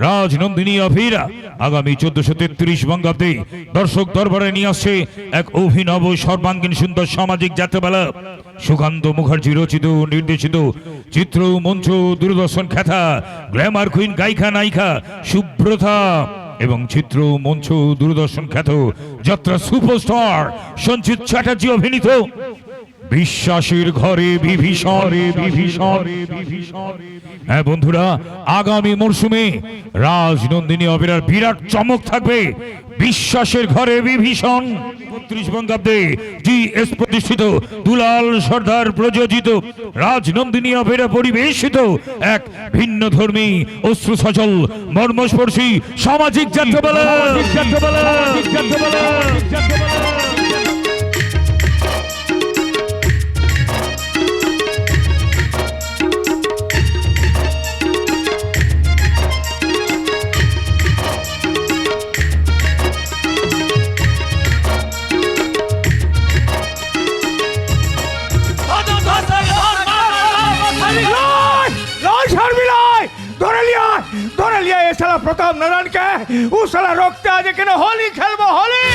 রাজনন্দিনী অভিরা আগামী 1433 বঙ্গাব্দে দর্শক দরবারে নিয়ে আসছে এক অভিনব সর্বাঙ্গীন সুন্দর সামাজিক যাত্রাপালা। সুকান্ত মুখার্জি রচিত নির্দেশিত চিত্র মঞ্চ দূরদর্শন খ্যাতা গ্ল্যামার কুইন গায়িকা নায়িকা সুব্রতা এবং চিত্র মঞ্চ দূরদর্শন খ্যাত যাত্রা সুপারস্টার সঞ্চিত চ্যাটার্জি অভিনীত বিশ্বাসের ঘরে বিভীষণ। হ্যাঁ বন্ধুরা, আগামী মরশুমে রাজনন্দিনী অপেরার বিরাট চমক থাকবে। বিশ্বাসের ঘরে বিভীষণ 32 বঙ্গাব্দে GS প্রতিষ্ঠিত দুলাল সর্দার প্রযোজিত রাজনন্দিনী অপেরা পরিবেশিত এক ভিন্ন ধর্মী অশ্রু সজল মর্মস্পর্শী সামাজিক যাত্রাপালা। প্রতাপ নারায়ণকে ও শালা রক্তে আজ এখানে হোলি খেলবো, হোলি।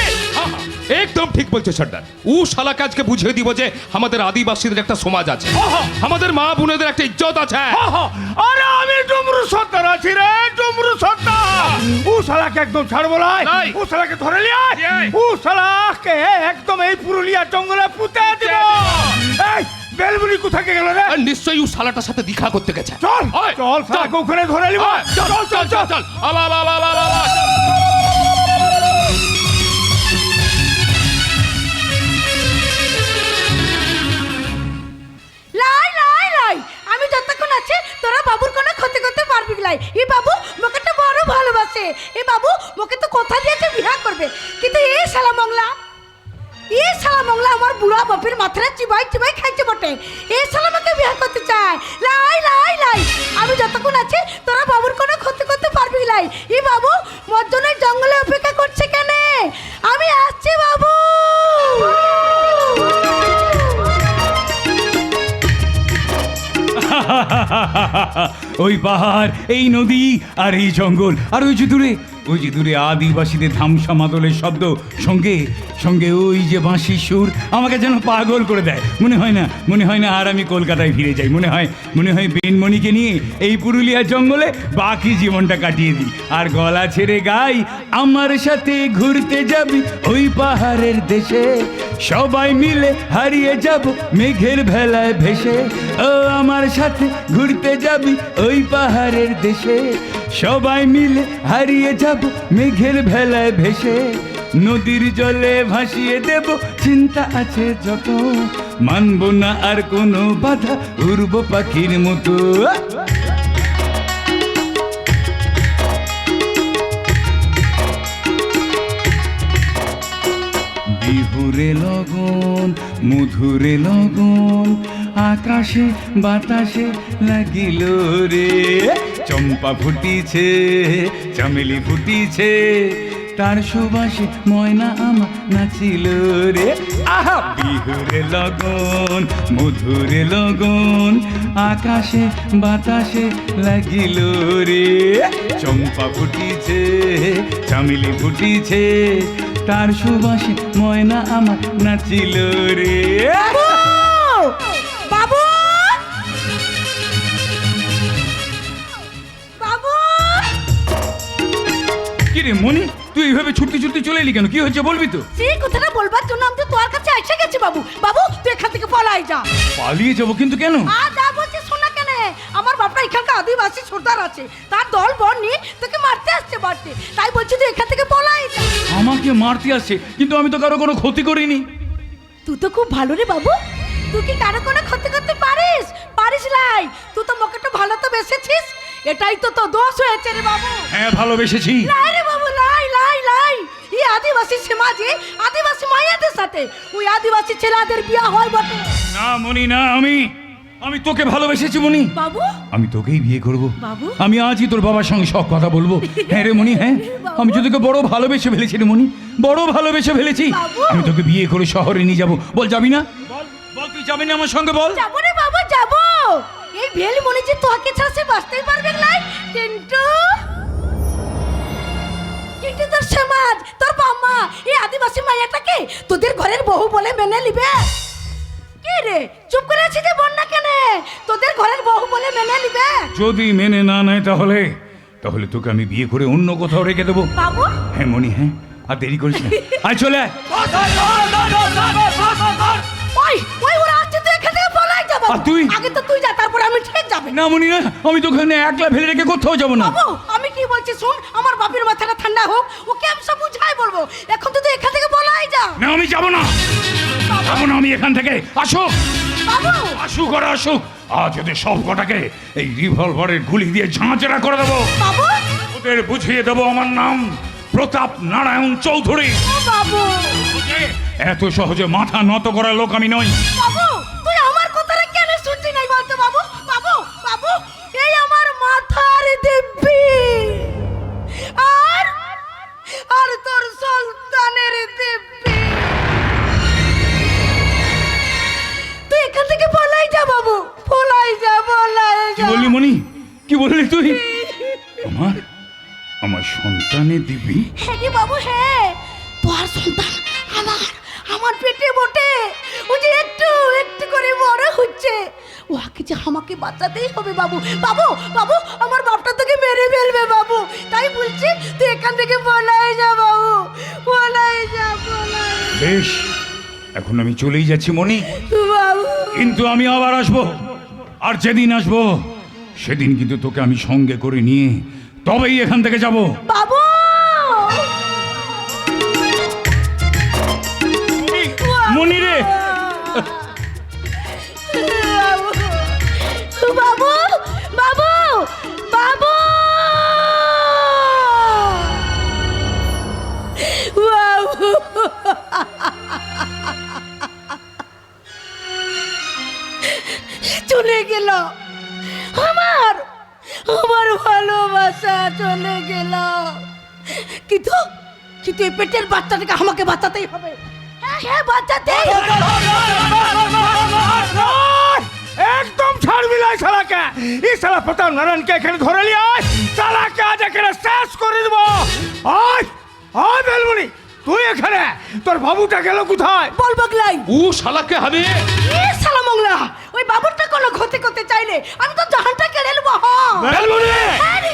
একদম ঠিক বলছে সর্দার। ও শালাকে আজকে বুঝিয়ে দিব যে আমাদের আদিবাসীদের একটা সমাজ আছে, আমাদের মা বোনেদের একটা ইজ্জত আছে। আরে আমি ডুমরু সর্দার আছি রে, ডুমরু সর্দার। ও শালাকে একদম ছাড়বো না, ও শালাকে ধরে লিয়ে ও শালাকে একদম এই পুরুলিয়া জঙ্গলে পুঁতে দিব। এই বেলবুড়ি কোথায় গেল রে? নিশ্চয়ই ও শালাটার সাথে দেখা করতে গেছে। চল চল শালাকে ওখানে ধরে নিব। চল চল চল চল। আমি যতক্ষণ আছে তোরা বাবুর কোনো ক্ষতি করতে পারবি লাই। এ বাবু মোকে তো বড় ভালোবাসে, এ বাবু মোকে তো কথা দিয়েছে বিয়া করবে, কিন্তু এই শালা মংলা আমার বুড়া বাপের মাথায় চিবাই চিবাই খাইছে বটে। এই শালা আমাকে বিয়া করতে চায়। লাই লাই লাই আমি যতক্ষণ আছে তোরা বাবুর কোনো ক্ষতি করতে পারবি লাই। এ বাবু মোর জন্য জঙ্গলে অপেক্ষা করছে কেন? আমি আসছি বাবু। ওই পাহাড়, এই নদী আর এই জঙ্গল আর ওই যে দূরে আদিবাসীদের ধামসা মাদলের শব্দ, সঙ্গে সঙ্গে ওই যে বাঁশির সুর আমাকে যেন পাগল করে দেয়। মনে হয় না আর আমি কলকাতায় ফিরে যাই। মনে হয় বেনমণিকে নিয়ে এই পুরুলিয়ার জঙ্গলে বাকি জীবনটা কাটিয়ে দিই আর গলা ছেড়ে গাই, আমার সাথে ঘুরতে যাবি ওই পাহাড়ের দেশে, সবাই মিলে হারিয়ে যাব মেঘের ভেলায় ভেসে। ও আমার সাথে ঘুরতে যাবি ওই পাহাড়ের দেশে, সবাই মিলে হারিয়ে যাব মেঘের ভেলায় ভেসে। নদীর জলে ভাসিয়ে দেব চিন্তা আছে যত, মানব না আর কোনো বাধা, উড়ব পাখির মতো। বিহুরে লগন মধুরে লগন, আকাশে বাতাসে লাগিল রে, চম্পা ফুটিছে চামেলি ফুটিছে, তার সুবাসে ময়না আমার নাচিল রে। আহা বিহুরে লগন মধুরে লগন, আকাশে বাতাসে লাগিল রে, চম্পা ফুটিছে চামেলি ফুটিছে, তার সুবাসে ময়না আমার নাচিল রে। বাবু বাবু কি রে মনি, তুই এইভাবে ছুটতে ছুটতে চলে এলি কেন? কি হচ্ছে বলবি তো? সেই কথাটা বলবার জন্য আমি তো তোর কাছে এসে গেছি বাবু। বাবু তুই এখান থেকে পলাই যা। পালিয়ে যাবো কিন্তু কেন? যা বলছি শোনা কেন? আমার বাপটা এখানকার আদিবাসী সর্দার আছে, তার দল বল নিয়ে তোকে মারতে আসছে বাড়তে, তাই বলছি তুই এখান থেকে পলাই যা। আমাকে মারতে আসছে? কিন্তু আমি তো কারো কোনো ক্ষতি করিনি। তুই তো খুব ভালো রে বাবু, তুই কি কারো কোনো ক্ষতি করতে পারিস? লাই তুই তো মোকে তো ভালো তো বেসেছিস, এটাই তো তো দোষ হয়েছে রে বাবু। হ্যাঁ ভালোবেসেছি। লাই রে বাবু লাই লাই লাই, এই আদিবাসী সমাজে আদিবাসী মায়েদের সাথে ওই আদিবাসী ছেলেদের বিয়া হয় বটে। না মনি না, আমি তোকে ভালোবেসেছি মনি। বাবু আমি তোকেই বিয়ে করব। বাবু আমি আজই তোর বাবার সঙ্গে সব কথা বলবো। হ্যাঁ রে মনি, হ্যাঁ আমি তো তোকে বড় ভালোবেসে ফেলেছি রে মনি, বড় ভালোবেসে ফেলেছি। আমি তোকে বিয়ে করে শহরে নিয়ে যাবো। বল যাবি না? বল তুই যাবি না আমার সঙ্গে? বল। যাবো রে বাবু যাবো। এই ভেল মনে যে তোকে ছাড়া সে বাঁচতেই পারবে না। টিন্টু আদিবাসী মাইয়াটাকে তোদের ঘরের বউ বলে মেনে নিবে? কে রে চুপ করে আছিস যে? বল না কেন, তোদের ঘরের বউ বলে মেনে নিবে? যদি মেনে না নেয় তাহলে তাহলে তোকে আমি বিয়ে করে অন্য কোথাও রেখে দেবো। বাবু হ্যাঁ মনি, হ্যাঁ, আর দেরি করিস না, আয় চলে আয়। ওই ওই ওরা আসছে, তুই এখান থেকে পলাই যা বাবু। আর তুই? আগে তো তুই যা, তারপরে আমি ঠিক যাবে। না মনি না, আমি তোকে এখানে একলা ফেলে রেখে কোথাও যাবো না। বাবু আমি কি বলছি শুন, আমার বাপের মাথাটা ঠান্ডা হোক, ওকে আমি সব বুঝাই বলবো। এখন তো তুই এখান থেকে পলাই যা। না আমি যাবো না, যাবো না আমি এখান থেকে। আসুক বাবু আসুক আর আসুক, আজ ওদের সব কটাকে এই রিভলভারের গুলি দিয়ে ঝাঁচড়া করে দেবো। বাবু ওদের বুঝিয়ে দেবো আমার নাম প্রতাপ নারায়ণ চৌধুরী। ও বাবু এত সহজে মাথা নত করার লোক আমি নই। বাবু তুই আমার কথাটা কেন শুনছিস নাই বলতো? বাবু বাবু বাবু এই আমার মাথার দিব্যি আর আর তোর সন্তানের দিব্যি। তুই এখান থেকে পলাই যা বাবু, পলাই যা, পলাই কি যা। বললি মনি, কি বললি তুই? আমার আমার সন্তানের দিবি? হ্যাঁ রে বাবু, হ্যাঁ তোর সন্তান আমার আমার পেটে বটে। ও যে একটু একটু করে বড় হচ্ছে, ওকে যে আমাকে বাঁচাতেই হবে বাবু। বাবু বাবু আমার বাপটা তোকে মেরে ফেলবে বাবু, তাই বলছি তুই এখান থেকে পলাই যা বাবু, পলাই যা, পলাই বেশ, এখন আমি চলেই যাচ্ছি মনি, বাবু। কিন্তু আমি আবার আসবো। আর যেদিন আসবো সেদিন কিন্তু তোকে আমি সঙ্গে করে নিয়ে তবেই এখান থেকে যাব। বাবু মনি রে, বাবু বাবু বাবু বাবু চলে গেল আমার আমার ভালোবাসা চলে গেল। কিন্তু কিন্তু এই পেটের বাচ্চাটাকে আমাকে বাঁচাতেই হবে। হ্যাঁ হ্যাঁ বাঁচাতেই হবে। একদম ছাড়বি না শালাকে। এই শালা প্রতাপ নারায়ণকে এখানে ধরে নিয়ে আয়, শালাকে আজ এখানে শেষ করে দেবো। আয় আয় বেলমণি, তুই এখানে, তোর বাবুটা গেল কোথায়? বল বগলাই ও শালাকে আমি এ শালা মংলা, ওই বাবুরটা কোনো ক্ষতি করতে চাইলে আমি তো জাহানটা কেড়ে নেবো। হ্যাঁ বেলমণি, হ্যাঁ রে,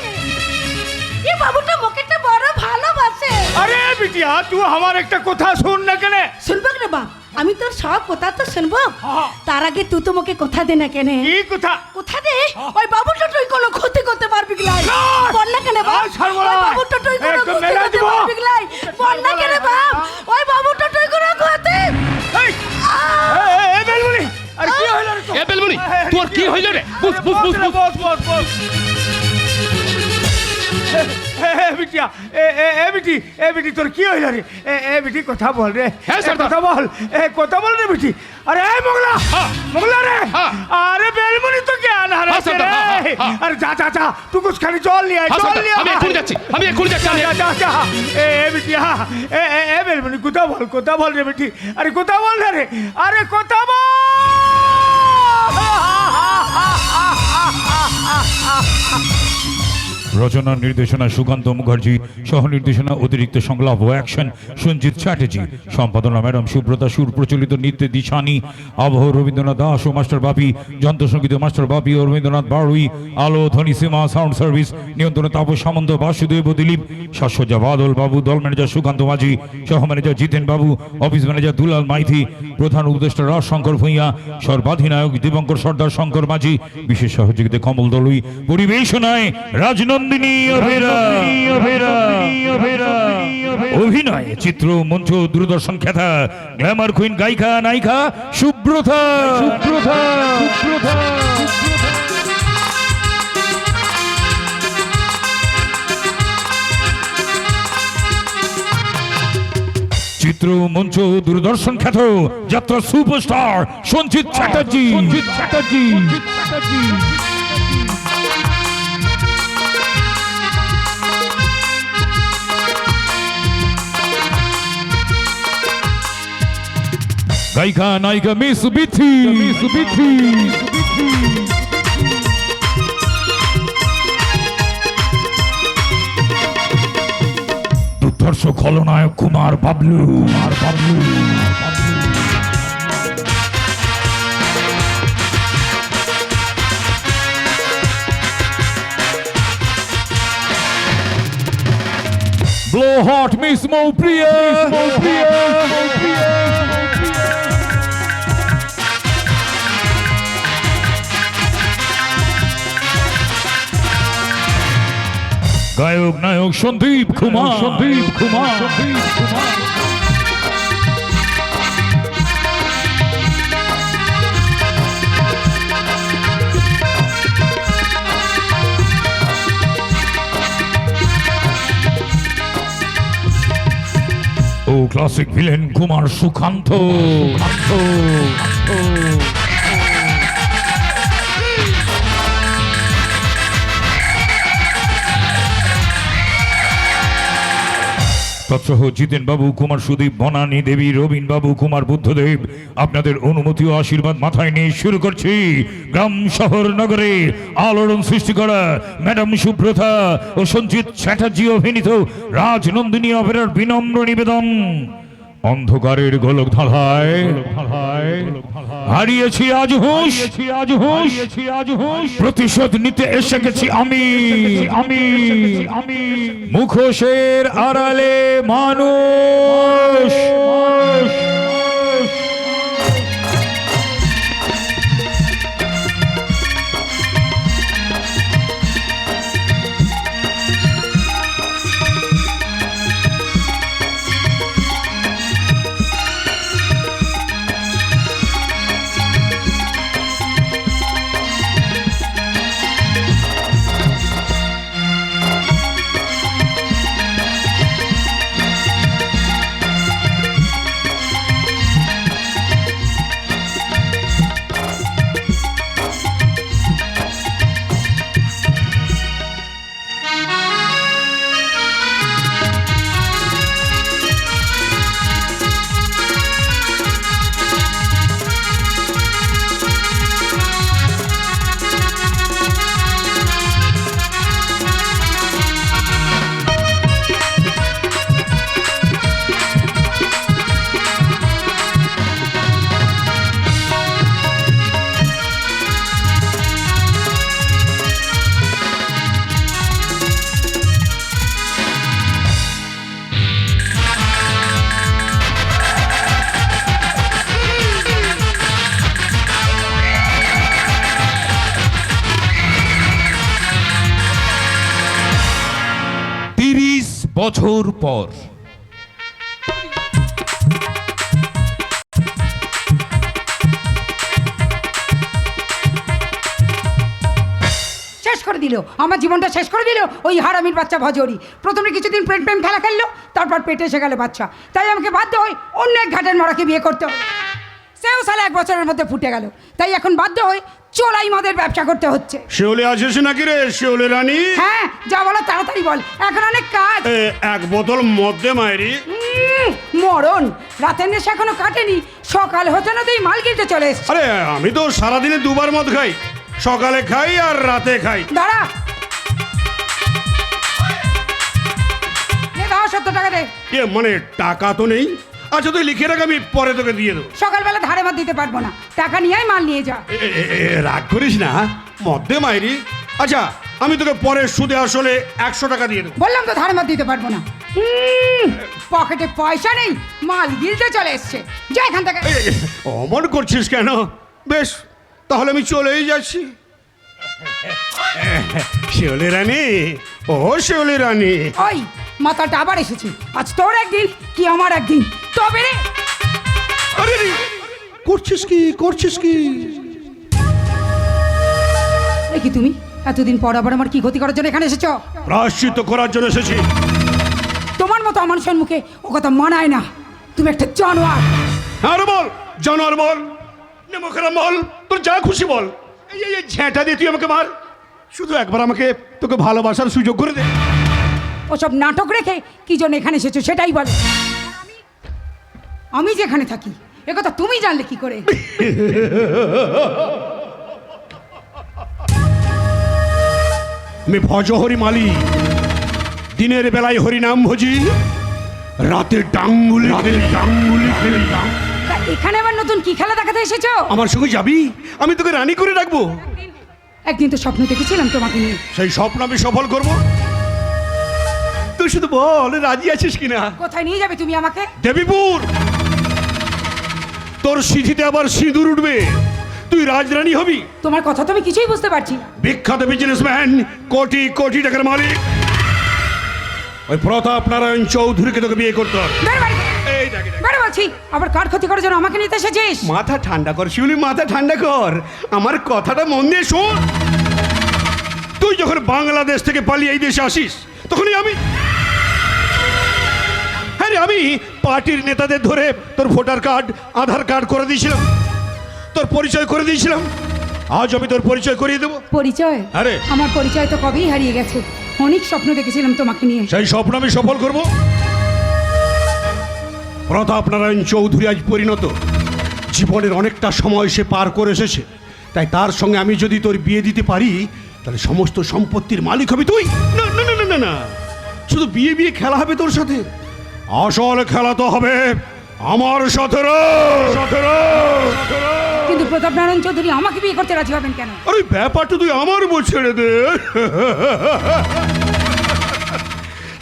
এই বাবুটা মোকেটা বড় ভালোবাসে। আরে বিটিয়া তুই আমার একটা কথা শুন না কেন? শুনবো রে বাপ, আমি তোর সব কথা তো শুনবো, হ্যাঁ। তার আগে তুই তো মোকে কথা দে না কেন? কি কথা? কথা দে, ওই বাবুটা তুই কোনো ক্ষতি করতে পারবি কি লাই? না। বল না কেন বাপ, আর ছাড়বো না। ওই বাবুটা তুই কোনো একদম ক্ষতি মেরে করতে দিব। পারবি কি লাই? বল না কেন বাপ, ওই বাবুটা তুই কোনো ক্ষতি। এই, এই বেলমণি, আরে কি হইল রে তোর? এ বেলমণি, তোর কি হইল রে? বুঝ বুঝ বুঝ বুঝ। বস বস বস। বিটিয়া এ বিটি, এ বিটি তোর কি হইল রে? এ বিটি কথা বল রে। হ্যাঁ, এ, সর্দার। কথা বল, কথা বল রে বিটি। আরে এই মোগলা, হ্যাঁ। মোগলা রে, হ্যাঁ। আরে বেলমণি তো জ্ঞান হারাচ্ছে সর্দার, রে। হ্যাঁ, হ্যাঁ। আরে যা যা যা, টুকুস খানি জল নিয়ে আয়, হ্যাঁ, জল সর্দার, নিয়ে আমি আয়। এক্ষুনি যাচ্ছি, আমি এক্ষুনি যাচ্ছি। যা যা যা। এ বিটিয়া, এ বেলমণি কথা বল রে বিটি। আরে কথা বল না রে, আরে কথা বল। রচনা নির্দেশনা সুকান্ত মুখার্জি, সহ নির্দেশনা অতিরিক্ত সংলাপ ও অ্যাকশন সঞ্জিত চ্যাটার্জি, সম্পাদনা ম্যাডাম সুব্রতা, সুর প্রচলিত নৃত্যে দিশানি, আবহ রবীন্দ্রনাথ দাস ও মাস্টার বাপি, যন্ত্রসঙ্গীত মাস্টার বাপি ও রবীন্দ্রনাথ বারুই, আলো ধ্বনি সীমা সাউন্ড সার্ভিস, নিয়ন্ত্রণ তাপস সামন্ত, বাসুদেব ও দিলীপ, সাজসজ্জা বাদল বাবু, দল ম্যানেজার সুকান্ত মাঝি, সহ ম্যানেজার জিতেন বাবু, অফিস ম্যানেজার দুলাল মাইথি, প্রধান উপদেষ্টা রাজ শঙ্কর ভূঁইয়া, সর্বাধিনায়ক দিবঙ্কর সর্দার শঙ্কর মাঝি, বিশেষ সহযোগিতা কমল দলুই, পরিবেশনায় রাজনন্দিনী অভিনয় চিত্র মঞ্চ দূরদর্শন খ্যাতা গ্ল্যামার কুইন গায়িকা নায়িকা সুব্রতা। চিত্র মঞ্চ দূরদর্শন খ্যাত যাত্রা সুপারস্টার সঞ্জিত চ্যাটার্জি। গায়িকা নায়িকা মিস বিথি। দুর্ধর্ষ খলনায়ক Kumar Bablu Blow hot Miss Mopriya. গায়ক নায়ক সন্দীপ কুমার ও ক্লাসিক ভিলেন কুমার সুকান্ত তৎসহ জিতেন বাবু কুমার সুদীপ বনানী দেবী রবীন বাবু কুমার বুদ্ধদেব আপনাদের অনুমতি ও আশীর্বাদ মাথায় নিয়ে শুরু করছি গ্রাম শহর নগরে আলোড়ন সৃষ্টি করা ম্যাডাম সুব্রতা ও সঞ্জিত চ্যাটার্জি অভিনীত রাজনন্দিনী অপেরার বিনম্র নিবেদন অন্ধকারের গোলক ধাঁধায় হারিয়েছি আজ হুঁশ প্রতিশোধ নিতে এসে গেছি আমি মুখোশের আড়ালে মানুষ বছর পর শেষ করে দিল আমার জীবনটা শেষ করে দিল ওই হারামির বাচ্চা ভজরি। প্রথমে কিছুদিন প্রেম খেলা খেললো, তারপর পেটে এসে গেল বাচ্চা। তাই আমাকে বাধ্য হই অন্য এক ঘাটের মরাকে বিয়ে করতে হবে। সেও সালে 1 বছরের মধ্যে ফুটে গেল। তাই এখন বাধ্য হই চোলাই মদের ব্যবসা করতে হচ্ছে। শিওলে আসিস নাকি রে শিওলে রানী? হ্যাঁ যা বলো তাড়াতাড়ি বল, এখন অনেক কাজ। 1 বোতল মদ দে মায়েরি। মরণ, রাতের নেশা এখনো কাটেনি, সকাল হতে না তুই মাল কিনতে চলে এসছিস। আরে আমি তো সারাদিনে 2 বার মদ খাই, সকালে খাই আর রাতে খাই। দাঁড়া, দাও 70 টাকা দে। মানে টাকা তো নেই। আচ্ছা তুই লিখে রাখ, আমি পরে তোকে দিয়ে দেবো। সকালবেলা ধারে মার দিতে পারবো না, টাকা নিয়ে মাল নিয়ে যা। রাগ করিস না, মদ দে মায়েরি। আচ্ছা আমি তোকে পরে সুদে আসলে 100 টাকা দিয়ে দেবো। বললাম তো ধারে মার দিতে পারবো না। পকেটে পয়সা নেই, মাল গিলতে চলে এসছে। যা এখান থেকে। অমন করছিস কেন? বেশ তাহলে আমি চলেই যাচ্ছি। শিওলে রানী, ও শিওলে রানী। ওই মাথাটা আবার এসেছে। আজ তোর একদিন কি আমার একদিন, তবে রে। আরে করছিস কি? দেখি তুমি এতদিন পর আবার আমার কি ক্ষতি করার জন্য এখানে এসেছো? প্রায়শ্চিত্ত করার জন্য এসেছি। তোমার মতো মানুষের মুখে ও কথা মানায় না। তুমি একটা জানোয়ার। আর বল জানোয়ার বল, নেমখারাম বল, তোর যা খুশি বল। এই ঝ্যাঁটা দিয়ে তুই আমাকে মার, শুধু একবার আমাকে তোকে ভালোবাসার সুযোগ করে দে। ওসব নাটক রেখে কি জন্য এখানে এসেছো সেটাই বলো। আমি যেখানে থাকি একথা তুমি জানলে কি করে? আমি ভজ হরি মালি, দিনের বেলায় হরি নাম ভজি, রাতে ডাঙ্গুলি খেলি। তা এখানে আবার নতুন কি খেলা দেখাতে এসেছো? আমার সঙ্গে যাবি? আমি তোকে রানী করে রাখবো। একদিন তো স্বপ্ন দেখেছিলাম তোমাকে নিয়ে। সেই স্বপ্ন আমি সফল করব। তুই শুধু বল রাজি আছিস কিনা। কোথায় নিয়ে যাবে তুমি আমাকে? দেবীপুর। তোর সিঁথিতে আবার সিঁদুর উঠবে, তুই রাজরানী হবি। তোমার কথা তো আমি কিছুই বুঝতে পারছি না। বিখ্যাত বিজনেসম্যান, কোটি কোটি টাকার মালিক ওই প্রতাপ নারায়ণ চৌধুরীকে তোকে বিয়ে করতে হবে। বের বাড়ি থেকে। এই দেখ, দেখ। বের বলছি, আবার কার ক্ষতি করার জন্য আমাকে নিতে এসেছিস? মাথা ঠান্ডা কর শিউলি, মাথা ঠান্ডা কর। আমার কথাটা মন দিয়ে শোন। তুই যখন বাংলাদেশ থেকে পালিয়ে এই দেশে আসিস তখনই আমি আমি পার্টির নেতাদের ধরে তোর ভোটার কার্ড, আধার কার্ড করে দিয়েছিলাম, তোর পরিচয় করে দিয়েছিলাম। আজ আমি তোর পরিচয় করিয়ে দেবো। পরিচয়? আরে আমার পরিচয় তো কবেই হারিয়ে গেছে। অনেক স্বপ্ন দেখেছিলাম তোমাকে নিয়ে। সেই স্বপ্ন আমি সফল করব। প্রতাপ নারায়ণ চৌধুরী আজ পরিণত, জীবনের অনেকটা সময় সে পার করে এসেছে। তাই তার সঙ্গে আমি যদি তোর বিয়ে দিতে পারি তাহলে সমস্ত সম্পত্তির মালিক হবি তুই। না না না না না, শুধু বিয়ে বিয়ে খেলা হবে তোর সাথে, আসল খেলা তো হবে আমার সাথে। কিন্তু প্রতাপ নারায়ণ চৌধুরী আমাকে বিয়ে করতে রাজি হবেন কেন? আরে ব্যাপারটা তুই আমার উপর ছেড়ে দে।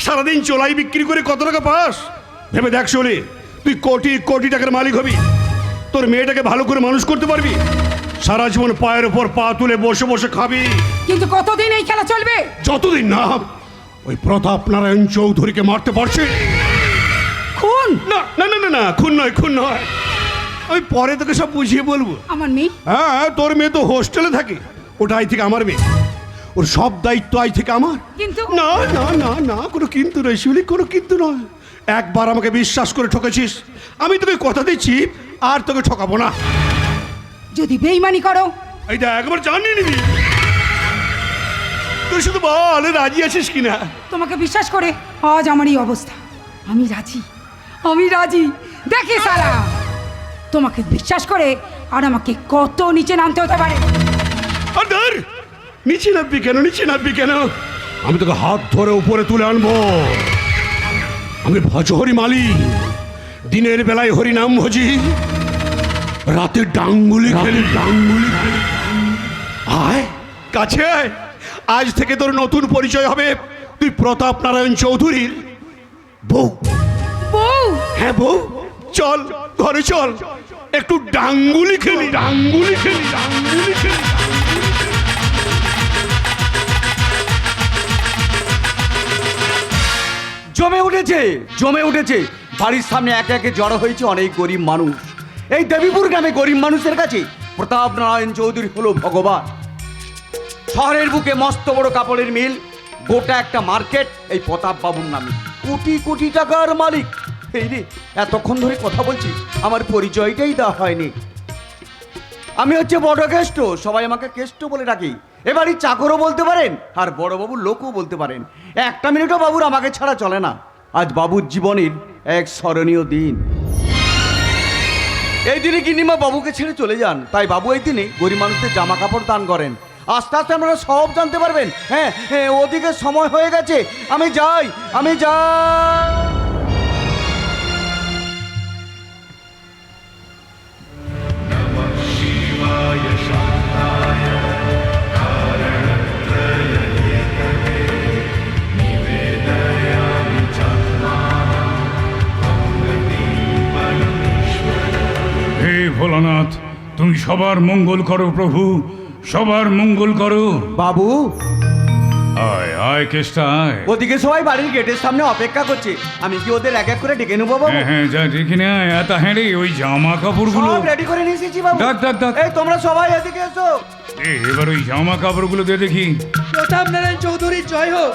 সারাদিন চোলাই বিক্রি করে কত টাকা পাস ভেবে দেখ শোলে, তুই কোটি কোটি টাকার মালিক হবি। তোর মেয়েটাকে ভালো করে মানুষ করতে পারবি, সারা জীবন পায়ের ওপর পা তুলে বসে বসে খাবি। কিন্তু কতদিন এই খেলা চলবে? যতদিন না ওই প্রতাপ নারায়ণ চৌধুরীকে মারতে পারছে। খুন? না না না না না, খুন নয়, খুন নয়। আমি পরে তোকে সব বুঝিয়ে বলবো। আমার মেয়ে? হ্যাঁ, তোর মেয়ে তো হোস্টেলে থাকে, ওটা আই থেকে আমার মেয়ে, ওর সব দায়িত্ব আই থেকে আমার। কিন্তু না না না না, কোনো কিন্তু নয় শিউলি, কোনো কিন্তু নয়। একবার আমাকে বিশ্বাস করে ঠকেছিস, আমি তোকে কথা দিচ্ছি আর তোকে ঠকাবো না। যদি বেইমানি করো? এই দেখ একবার জানিয়ে নিবি। তুই শুধু বল রাজি আছিস কিনা। তোমাকে বিশ্বাস করে আজ আমার এই অবস্থা। আমি রাজি, আমি রাজি। দেখি সারা, তোমাকে বিশ্বাস করে আর আমাকে কত নিচে নামতে হতে পারে। আর ধর, নিচে নামবি কেন, নিচে নামবি কেন? আমি তোকে হাত ধরে উপরে তুলে আনবো। আমি ভজহরি মালি, দিনের বেলায় হরি নাম ভজি, রাতে ডাঙ্গুলি খেলি। আয় কাছে আয়, আজ থেকে তোর নতুন পরিচয় হবে। তুই প্রতাপ নারায়ণ চৌধুরীর বউ। বউ? হ্যাঁ বউ, চল ঘরে চল, একটু ডাঙ্গুলি খেলি। জমে উঠেছে বাড়ির সামনে একে একে জড়ো হয়েছে অনেক গরিব মানুষ। এই দেবীপুর গ্রামে গরিব মানুষের কাছে প্রতাপ নারায়ণ চৌধুরী হলো ভগবান। শহরের বুকে মস্ত বড় কাপড়ের মিল, গোটা একটা মার্কেট এই প্রতাপ বাবুর নামে, কোটি কোটি টাকার মালিক। এই রে, এতক্ষণ ধরে কথা বলছি, আমার পরিচয়টাই দেওয়া হয়নি। আমি হচ্ছে বড় কেষ্ট, সবাই আমাকে কেষ্ট বলে ডাকি। এবারই চাকরও বলতে পারেন আর বড় বাবুর লোকও বলতে পারেন। একটা মিনিটও বাবুর আমাকে ছাড়া চলে না। আজ বাবুর জীবনের এক স্মরণীয় দিন। এই দিনে গিন্নিমা বাবুকে ছেড়ে চলে যান, তাই বাবু এই দিনে গরিব মানুষদের জামা কাপড় দান করেন। আস্তে আস্তে আপনারা সব জানতে পারবেন। হ্যাঁ, ওদিকে সময় হয়ে গেছে, আমি যাই। হে ভোলানাথ, তুমি সবার মঙ্গল করো প্রভু, সবার মঙ্গল করো। বাবু, আয় আয় কেষ্টা আয়। ওদিকে সবাই বাড়ির গেটের সামনে অপেক্ষা করছে, আমি কি ওদের এক এক করে ডেকে নেবো বাবু? হ্যাঁ যা দেখি না। এত হ্যাঁ রে, ওই জামা কাপড়গুলো সব রেডি করে নিয়ে এসেছি বাবু। ডাক। এই তোমরা সবাই এদিকে এসো। এবার ওই জামা কাপড়গুলো দিয়ে দেখি। প্রতাপ নারায়ণ চৌধুরী জয় হোক।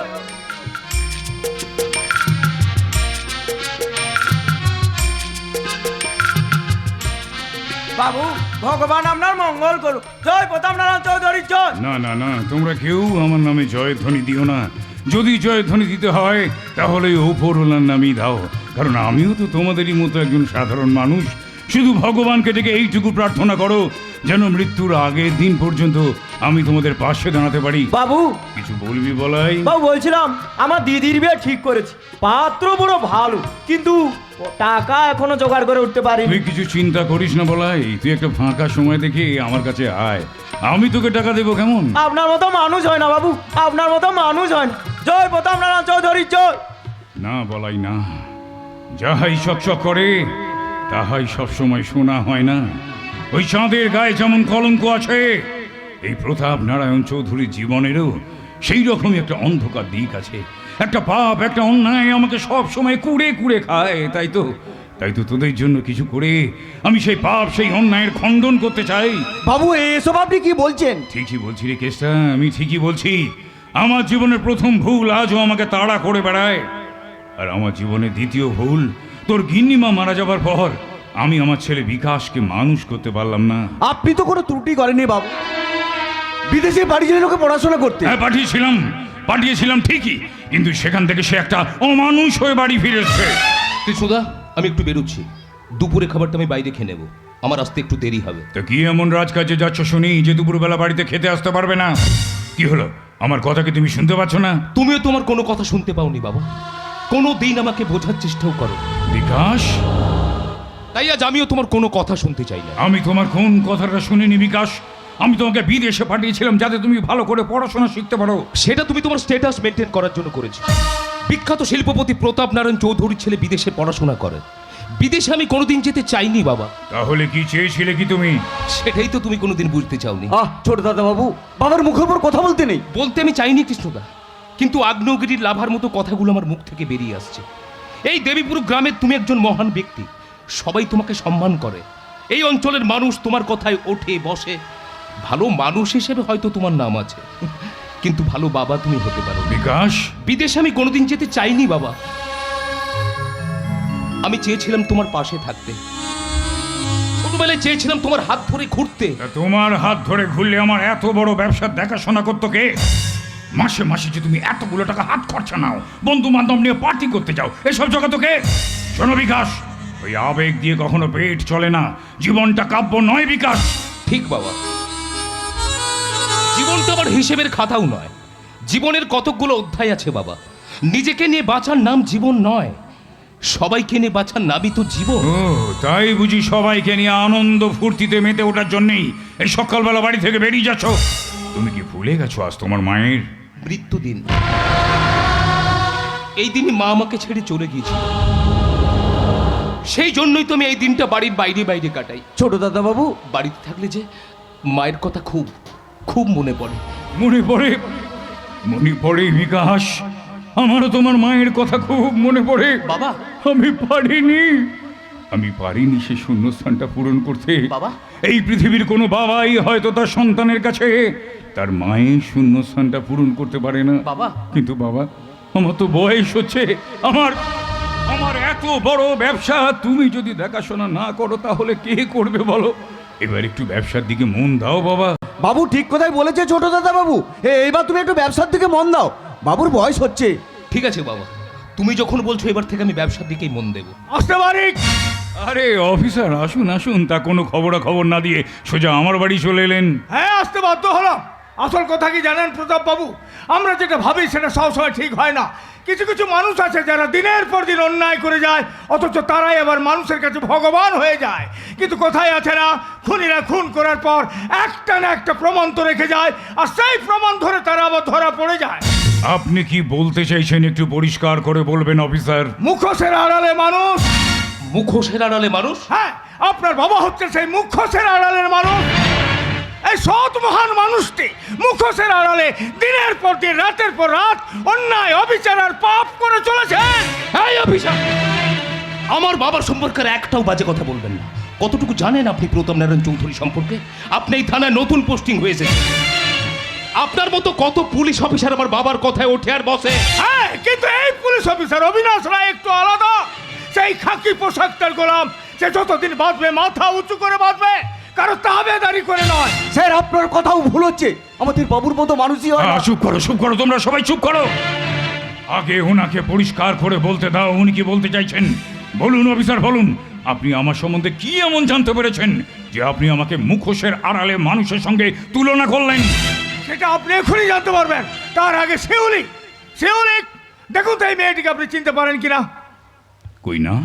বাবু, ভগবান আপনার মঙ্গল করুক। জয় প্রতাপ নারায়ণ চৌধুরী জয়। না না না, তোমরা কেউ আমার নামে জয়ধ্বনি দিও না। যদি জয়ধ্বনি দিতে হয় তাহলে ওপরওয়ালার নামই দাও, কারণ আমিও তো তোমাদেরই মতো একজন সাধারণ মানুষ। শুধু ভগবানকে ডেকে এইটুকু প্রার্থনা করো যেন মৃত্যুর আগের দিন পর্যন্ত আমি তোমাদের পাশে দাঁড়াতে পারি। বাবু কিছু বলবি বলাই? বাবু বলছিলাম আমার দিদির বিয়ে ঠিক করেছি, পাত্র বড় ভালো, কিন্তু টাকা এখনো জোগাড় করে উঠতে পারিনি। তুই কিছু চিন্তা করিস না বলাই, তুই একটা ফাঁকা সময় দেখে আমার কাছে আয়, আমি তোকে টাকা দেবো। কেমন? আপনার মতো মানুষ হয় না বাবু, আপনার মতো মানুষ হয় না। জয় প্রতাপ নারায়ণ চৌধুরী জয়। না বলাই না, যাহাই চকচক করে তাহাই সবসময় শোনা হয় না। ওই চাঁদের গায়ে যেমন কলঙ্ক আছে, এই প্রতাপ নারায়ণ চৌধুরীর জীবনেরও সেই রকমই একটা অন্ধকার দিক আছে। একটা পাপ, একটা অন্যায় আমাকে সব সময় কুড়ে কুড়ে খায়। তাই তো তোদের জন্য কিছু করে আমি সেই পাপ, সেই অন্যায়ের খণ্ডন করতে চাই। বাবু এসব আপনি কি বলছেন? ঠিকই বলছি রে কেষ্টা, আমি ঠিকই বলছি। আমার জীবনের প্রথম ভুল আজও আমাকে তাড়া করে বেড়ায়, আর আমার জীবনের দ্বিতীয় ভুল তোর গিন্নিমা মারা যাবার পর আমি আমার ছেলে বিকাশকে মানুষ করতে পারলাম না। আপনি তো কোনো ত্রুটি করেননি বাবু, বিদেশে পাঠিয়েছিলেন ওকে পড়াশোনা করতে। হ্যাঁ পাঠিয়েছিলাম ঠিকই, কিন্তু সেখান থেকে সে একটা অমানুষ হয়ে বাড়ি ফিরেছে। কৃষ্ণদা, আমি একটু বেরোচ্ছি, দুপুরে খাবারটা আমি বাইরে খেয়ে নেবো, আমার আসতে একটু দেরি হবে। তো কি এমন রাজকাজে যাচ্ছ শুনি যে দুপুরবেলা বাড়িতে খেতে আসতে পারবে না? কি হলো, আমার কথা কি তুমি শুনতে পাচ্ছ না? তুমিও তোমার কোনো কথা শুনতে পাওনি বাবা, কোনো দিন আমাকে বোঝার চেষ্টাও করো। বিকাশ, তাই আজ আমিও তোমার কোনো কথা শুনতে চাই না। আমি তোমার কোন কথাটা শুনিনি বিকাশ। আমি তোমাকে বিদেশে পাঠিয়েছিলাম যাতে তুমি ভালো করে পড়াশোনা শিখতে পারো। সেটা তুমি তোমার স্ট্যাটাস মেনটেন করার জন্য করেছো। বিখ্যাত শিল্পপতি প্রতাপ নারায়ণ চৌধুরীর ছেলে বিদেশে পড়াশোনা করে, বিদেশে আমি কোনোদিন যেতে চাইনি বাবা। তাহলে কি চেয়েছিলে কি তুমি? সেটাই তো তুমি কোনোদিন বুঝতে চাওনি। ছোট দাদা বাবু, বাবার মুখের উপর কথা বলতে নেই। বলতে আমি চাইনি কৃষ্ণদা, কিন্তু আগ্নেয়গিরির লাভার মতো কথাগুলো আমার মুখ থেকে বেরিয়ে আসছে। এই দেবীপুর গ্রামে তুমি একজন মহান ব্যক্তি, সবাই তোমাকে সম্মান করে, এই অঞ্চলের মানুষ তোমার কথায় ওঠে বসে। ভালো মানুষ হিসেবে হয়তো তোমার নাম আছে, কিন্তু ভালো বাবা তুমি হতে পারো। বিকাশ, বিদেশে আমি কোনোদিন যেতে চাইনি বাবা, আমি চেয়েছিলাম তোমার পাশে থাকতে, ছোটবেলায় চেয়েছিলাম তোমার হাত ধরে ঘুরতে। তা তোমার হাত ধরে ঘুরলে আমার এত বড় ব্যবসার দেখাশোনা করতো কে? মাসে মাসে যে তুমি এতগুলো টাকা হাত খরচা নাও, বন্ধু বান্ধব নিয়ে পার্টি করতে যাও, এসব জগৎ কে? শোনো বিকাশ, ওই আবেগ দিয়ে কখনো পেট চলে না, জীবনটা কাব্য নয় বিকাশ। ঠিক বাবা, জীবনটা আবার হিসেবের খাতাও নয়, জীবনের কতকগুলো অধ্যায় আছে বাবা। নিজেকে নিয়ে বাঁচার নাম জীবন নয়, সবাইকে নিয়ে বাঁচার নামই তো জীবন। ও তাই বুঝি সবাইকে নিয়ে আনন্দ ফুর্তিতে মেতে ওঠার জন্যই এই সকালবেলা বাড়ি থেকে বেরিয়ে যাচ্ছ? তুমি কি ভুলে গেছো আজ তোমার মায়ের মৃত্যুদিন? এই দিনই মা আমাকে ছেড়ে চলে গিয়েছিল, সেই জন্যই তো আমি এই দিনটা বাড়ির বাইরে বাইরে কাটাই। ছোট দাদা বাবু, বাড়িতে থাকলে যে মায়ের কথা খুব খুব মনে পড়ে। মনে পড়ে বিকাশ, আমারও তোমার মায়ের কথা খুব মনে পড়ে বাবা। আমি পারিনি সে শূন্যস্থানটা পূরণ করতে বাবা। এই পৃথিবীর কোনো বাবাই হয়তো তার সন্তানের কাছে তার মায়ের শূন্যস্থানটা পূরণ করতে পারে না বাবা। কিন্তু বাবা, আমার তো বয়স হচ্ছে, আমার এত বড় ব্যবসা তুমি যদি দেখাশোনা না করো তাহলে কে করবে বলো? এবার একটু ব্যবসার দিকে মন দাও বাবা। বাবু ঠিক কথাই বলেছে ছোট দাদা বাবু, এইবার তুমি একটু ব্যবসার দিকে মন দাও, বাবুর বয়স হচ্ছে। ঠিক আছে বাবা, তুমি যখন বলছো এবার থেকে আমি ব্যবসার দিকেই মন দেব। আসতে পারি? আরে অফিসার, আসুন, তা কোনো খবর না দিয়ে সোজা আমার বাড়ি চলে এলেন। হ্যাঁ, আসতে বাধ্য হলাম। আসল কথা কি জানেন প্রতাপ বাবু, আমরা যেটা ভাবি সেটা সবসময় ঠিক হয় না। কিছু কিছু মানুষ আছে যারা দিনের পর দিন অন্যায় করে যায়, অথচ তারাই আবার মানুষের কাছে ভগবান হয়ে যায়। কিন্তু কোথায় আছে না, খুনিরা খুন করার পর একটা না একটা প্রমাণ তো রেখে যায়, আর সেই প্রমাণ ধরে তারা আবার ধরা পড়ে যায়। আপনি কি বলতে চাইছেন একটু পরিষ্কার করে বলবেন অফিসার? মুখোশের আড়ালে মানুষ। মুখোশের আড়ালে মানুষ? হ্যাঁ, আপনার বাবা হচ্ছে সেই মুখোশের আড়ালের মানুষ। এই সৎ মহান মানুষটি মুখোশের আড়ালে দিনের পর দিন, রাতের পর রাত অন্যায়, অবিচার আর পাপ করে চলেছেন। এই অফিসার, আমার বাবার সম্পর্কে আর একটাও বাজে কথা বলবেন না। কতটুকু জানেন আপনি প্রতাপ নারায়ণ চৌধুরী সম্পর্কে? আপনি এই থানায় নতুন পোস্টিং হয়েছে, আপনার মতো কত পুলিশ অফিসার আমার বাবার কথায় ওঠে আর বসে। হ্যাঁ, কিন্তু এই পুলিশ অফিসার অবিনাশ রায় একটু আলাদা। সেই খাকি পোশাকটার গোলাম, সে যতদিন বাঁচবে মাথা উঁচু করে বাঁচবে, কারো তাবেদারি করে নয়। স্যার আপনার কথাও ভুল হচ্ছে, আমাদের বাবুর মতো মানুষই হয় না। চুপ করো তোমরা সবাই চুপ করো। আগে ওনাকে পরিষ্কার করে বলতে দাও, উনি কি বলতে চাইছেন বলুন অফিসার, বলুন আপনি আমার সম্বন্ধে কি এমন জানতে পেরেছেন যে আপনি আমাকে মুখোশের আড়ালে মানুষের সঙ্গে তুলনা করলেন? সেটা আপনি এখনই জানতে পারবেন। তার আগে শিউলি, শিউলি, দেখুন তো এই মেয়েটিকে আপনি চিনতে পারেন কিনা। কই না,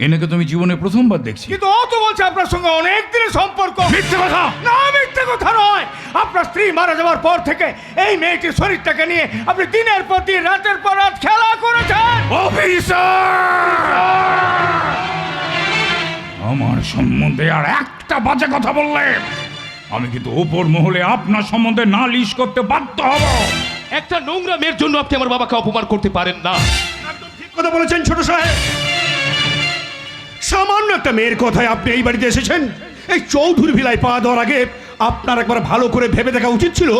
এনেকে তুমি জীবনে প্রথমবার দেখছি। কিন্তু ও তো বলছে আপনার সঙ্গে অনেক দিনের সম্পর্ক। মিথ্যে কথা! না, মিথ্যে কথা নয়। আপনার স্ত্রী মারা যাওয়ার পর থেকে এই মেয়েটির শরীরটাকে নিয়ে আপনি দিনের পর দিন, রাতের পর রাত খেলা করেছেন। অফিসার! আমার সম্বন্ধে আর একটা বাজে কথা বললে আমি কিন্তু ওপর মহলে আপনার সম্বন্ধে নালিশ করতে বাধ্য হব। একটা নোংরা মেয়ের জন্য আপনি আমার বাবাকে অপমান করতে পারেন না। একদম ঠিক কথা বলেছেন ছোট সাহেব। সামান্য একটা মেয়ের কথায় আপনি এই বাড়িতে এসেছেন। এই চৌধুরী ভিলায় পা দেওয়ার আগে আপনার একবার ভালো করে ভেবে দেখা উচিত ছিল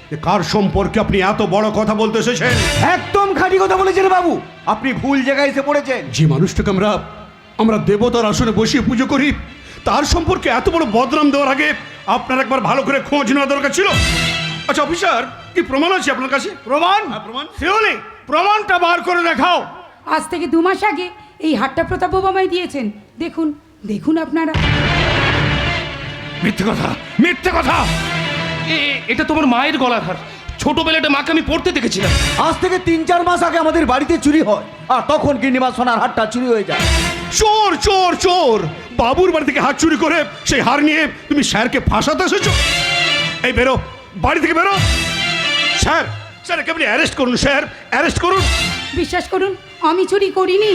যে কার সম্পর্কে আপনি এত বড় কথা বলতে এসেছেন। একদম খাঁটি কথা বলেছেন বাবু, আপনি ভুল জায়গায় এসে পড়েছেন। যে মানুষটাকে আমরা দেবতার আসনে বসিয়ে পুজো করি, তার সম্পর্কে এত বড় বদনাম দেওয়ার আগে আপনার একবার ভালো করে খোঁজ নেওয়া দরকার ছিল। আচ্ছা অফিসার, কি প্রমাণ আছে আপনার কাছে? প্রমাণ? প্রমাণ? শিউলি, প্রমাণটা বার করে দেখাও। আজ থেকে 2 মাস আগে এই হাটটা প্রতাপ বাবু আমায় দিয়েছেন। দেখুন, দেখুন আপনারা। মিথ্যে কথা, মিথ্যে কথা! এটা তোমার মায়ের গলার হার। ছোটবেলাটা মাকে আমি পড়তে দেখেছিলাম। আজ থেকে 3-4 মাস আগে আমাদের বাড়িতে চুরি হয়, আর তখন গিন্নিমা সোনার হারটা চুরি হয়ে যায়। চোর চোর চোর! বাবুর বাড়ি থেকে হাত চুরি করে সেই হার নিয়ে তুমি স্যারকে ফাঁসাতে এসেছো। এই বেরো, বাড়ি থেকে বেরো। স্যার, স্যার একে আপনি অ্যারেস্ট করুন, স্যার অ্যারেস্ট করুন। বিশ্বাস করুন, আমি চুরি করিনি।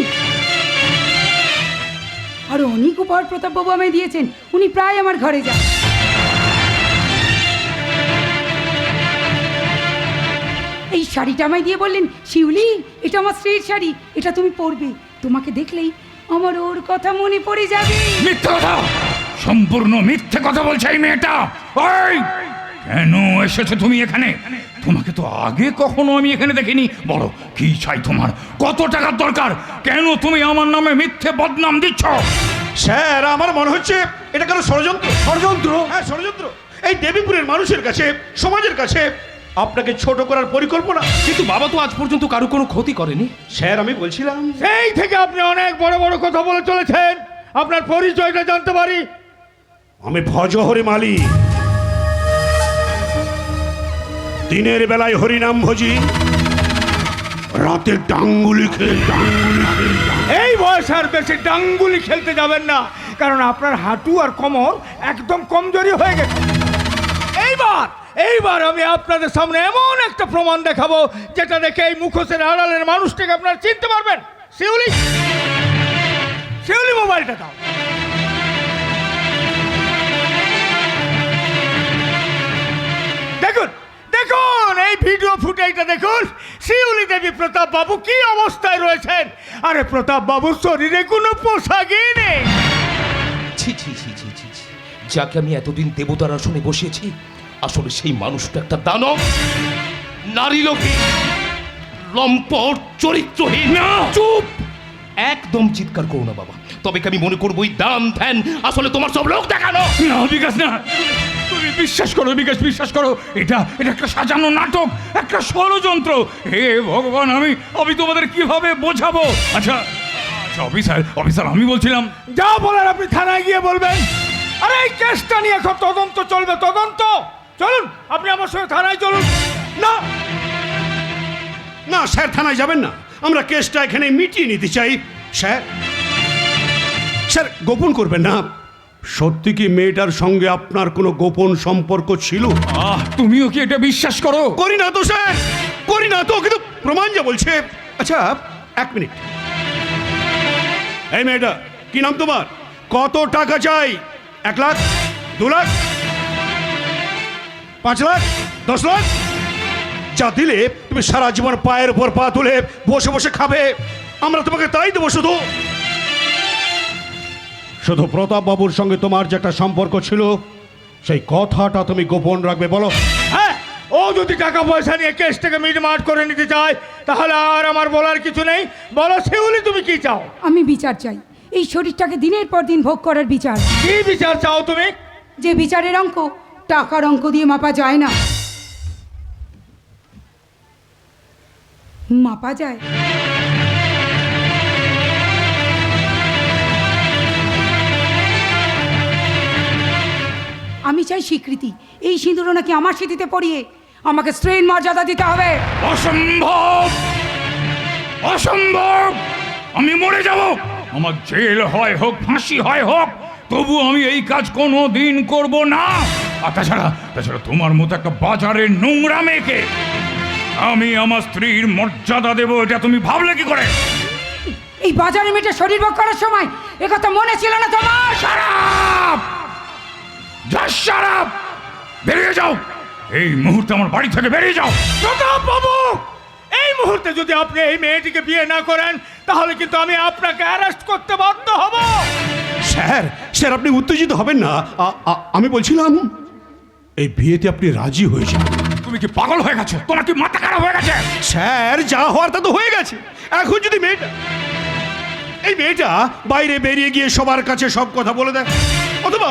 আর অনেক উপহার প্রতাপ বাবু আমায় দিয়েছেন। উনি প্রায় আমার ঘরে যান। এই শাড়িটা আমায় দিয়ে বললেন, শিউলি, এটা আমার স্ত্রীর শাড়ি, এটা তুমি পরবে। তোমাকে দেখলেই আমার ওর কথা মনে পড়ে যাবে। মিথ্যে কথা! সম্পূর্ণ মিথ্যে কথা বলছে এই মেয়েটা। ওই, কেন এসেছো তুমি এখানে? তোমাকে তো আগে কখনো আমি এখানে দেখিনি। বলো, কি চাই তোমার? কত টাকার দরকার? কেন তুমি আমার নামে মিথ্যে বদনাম দিচ্ছ? স্যার, আমার মনে হচ্ছে এটা কেন ষড়যন্ত্র। ষড়যন্ত্র? হ্যাঁ, ষড়যন্ত্র। এই দেবীপুরের মানুষের কাছে, সমাজের কাছে আপনাকে ছোট করার পরিকল্পনা। কিন্তু বাবা তো আজ পর্যন্ত কারো কোনো ক্ষতি করেনি। স্যার, আমি বলছিলাম সেই থেকে আপনি অনেক বড় বড় কথা বলে চলেছেন। আপনার পরিচয়টা জানতে পারি? আমি ভজহরি মালি। দিনের বেলায় হরিনাম ভজি, রাতে ডাঙ্গুলি খেল। এই বয়সে আর বেশি ডাঙ্গুলি খেলতে যাবেন না, কারণ আপনার হাঁটু আর কোমর একদম কমজোরি হয়ে গেছে। এইবার আমি আপনাদের সামনে এমন একটা প্রমাণ দেখাবো যেটা দেখে এই মুখোশের আড়ালের মানুষটাকে আপনারা চিনতে পারবেন। শিউলি, শিউলি, মোবাইলটা দাও। দেখুন, দেখুন এই ভিডিও ফুটেজটা দেখুন। শিউলি দেবী প্রতাপ বাবু কি অবস্থায় রয়েছেন। আরে প্রতাপ বাবুর শরীরে কোনো পোশাকই নেই। ছি ছি ছি ছি ছি ছি। যাকে আমি এতদিন দেবতার আসনে বসিয়েছি, আসলে সেই মানুষটা একটা দানব, নারী লোভী, লম্পট, চরিত্রহীন। চুপ! একদম চিৎকার করো না বাবা, তবে কি আমি মনে করবো ওই দান ধ্যান আসলে তোমার সব লোক দেখানো। না বিকাশ, না, তুমি বিশ্বাস করো বিকাশ, বিশ্বাস করো। এটা এটা একটা সাজানো নাটক, একটা ষড়যন্ত্র। হে ভগবান, আমি তোমাদের কিভাবে বোঝাবো? আচ্ছা আচ্ছা অফিসার, অফিসার আমি বলছিলাম, যা বলার আপনি থানায় গিয়ে বলবেন। আরে এই কেসটা নিয়ে এখন তদন্ত চলবে, তদন্ত। চলুন, আপনি আমার সঙ্গে থানায় চলুন। না না স্যার, থানায় যাবেন না। আমরা কেসটা এখানে মিটিয়ে নিতে চাই। স্যার, স্যার গোপন করবেন না। সত্যি কি মেয়েটার সঙ্গে আপনার কোনো গোপন সম্পর্ক ছিল? তুমিও কি এটা বিশ্বাস করো? করি না তো স্যার, করি না তো, কিন্তু প্রমাণ যা বলছে। আচ্ছা 1 মিনিট। এই মেয়েটা, কি নাম তোমার? কত টাকা চাই? 1 লাখ, 2 লাখ, 5 লাখ, 10 লাখ? যা দিলে তুমি সারা জীবন পায়ের উপর পা তুলে বসে বসে খাবে, আমরা তোমাকে তাই দেবো। শুধু শুধু প্রতাপ বাবুর সঙ্গে তোমার যে একটা সম্পর্ক ছিল, সেই কথাটা তুমি গোপন রাখবে। বলো। হ্যাঁ, ও যদি টাকা পয়সা নিয়ে কেসটাকে মিটমাট করে নিতে চায়, তাহলে আর আমার বলার কিছু নেই। বলো শিউলি, তুমি কি চাও? আমি বিচার চাই, এই শরীরটাকে দিনের পর দিন ভোগ করার বিচার। কি বিচার চাও তুমি? যে বিচারের অঙ্ক টাকার অঙ্ক দিয়ে মাপা যায় না। মাপা যায় স্বীকৃতি। এই সিঁদুরও নাকি আমার স্মৃতিতে পড়িয়ে আমাকে স্ত্রীর মর্যাদা দিতে হবে। অসম্ভব, অসম্ভব! আমি মরে যাব, আমার জেল হয় হোক, ফাঁসি হয় হোক, তবু আমি এই কাজ কোনো দিন করব না। আর তাছাড়া তোমার মতো একটা বাজারের নোংরা মেয়েকে আমি আমার স্ত্রীর মর্যাদা দেবো, এটা তুমি ভাবলে কি করে? এই বাজারে মেয়েটা শরীর ভোগ করার সময় একথা মনে ছিল না তোমার? শারাপ! Just shut up! বেরিয়ে যাও, এই মুহূর্তে আমার বাড়ি থেকে বেরিয়ে যাও। প্রতাপ বাবু, এই মুহূর্তে যদি আপনি এই মেয়েটিকে বিয়ে না করেন তাহলে কিন্তু আমি আপনাকে অ্যারেস্ট করতে বাধ্য হব। স্যার, স্যার আপনি উত্তেজিত হবেন না। আমি বলছিলাম এই বিয়েতে আপনি রাজি হয়ে যান। তুমি কি পাগল হয়ে গেছো? তোমার কি মাথা খারাপ হয়ে গেছে? স্যার, যা হওয়ার তা তো হয়ে গেছে। এখন যদি এই মেয়েটা বাইরে বেরিয়ে গিয়ে সবার কাছে সব কথা বলে দেয়, অথবা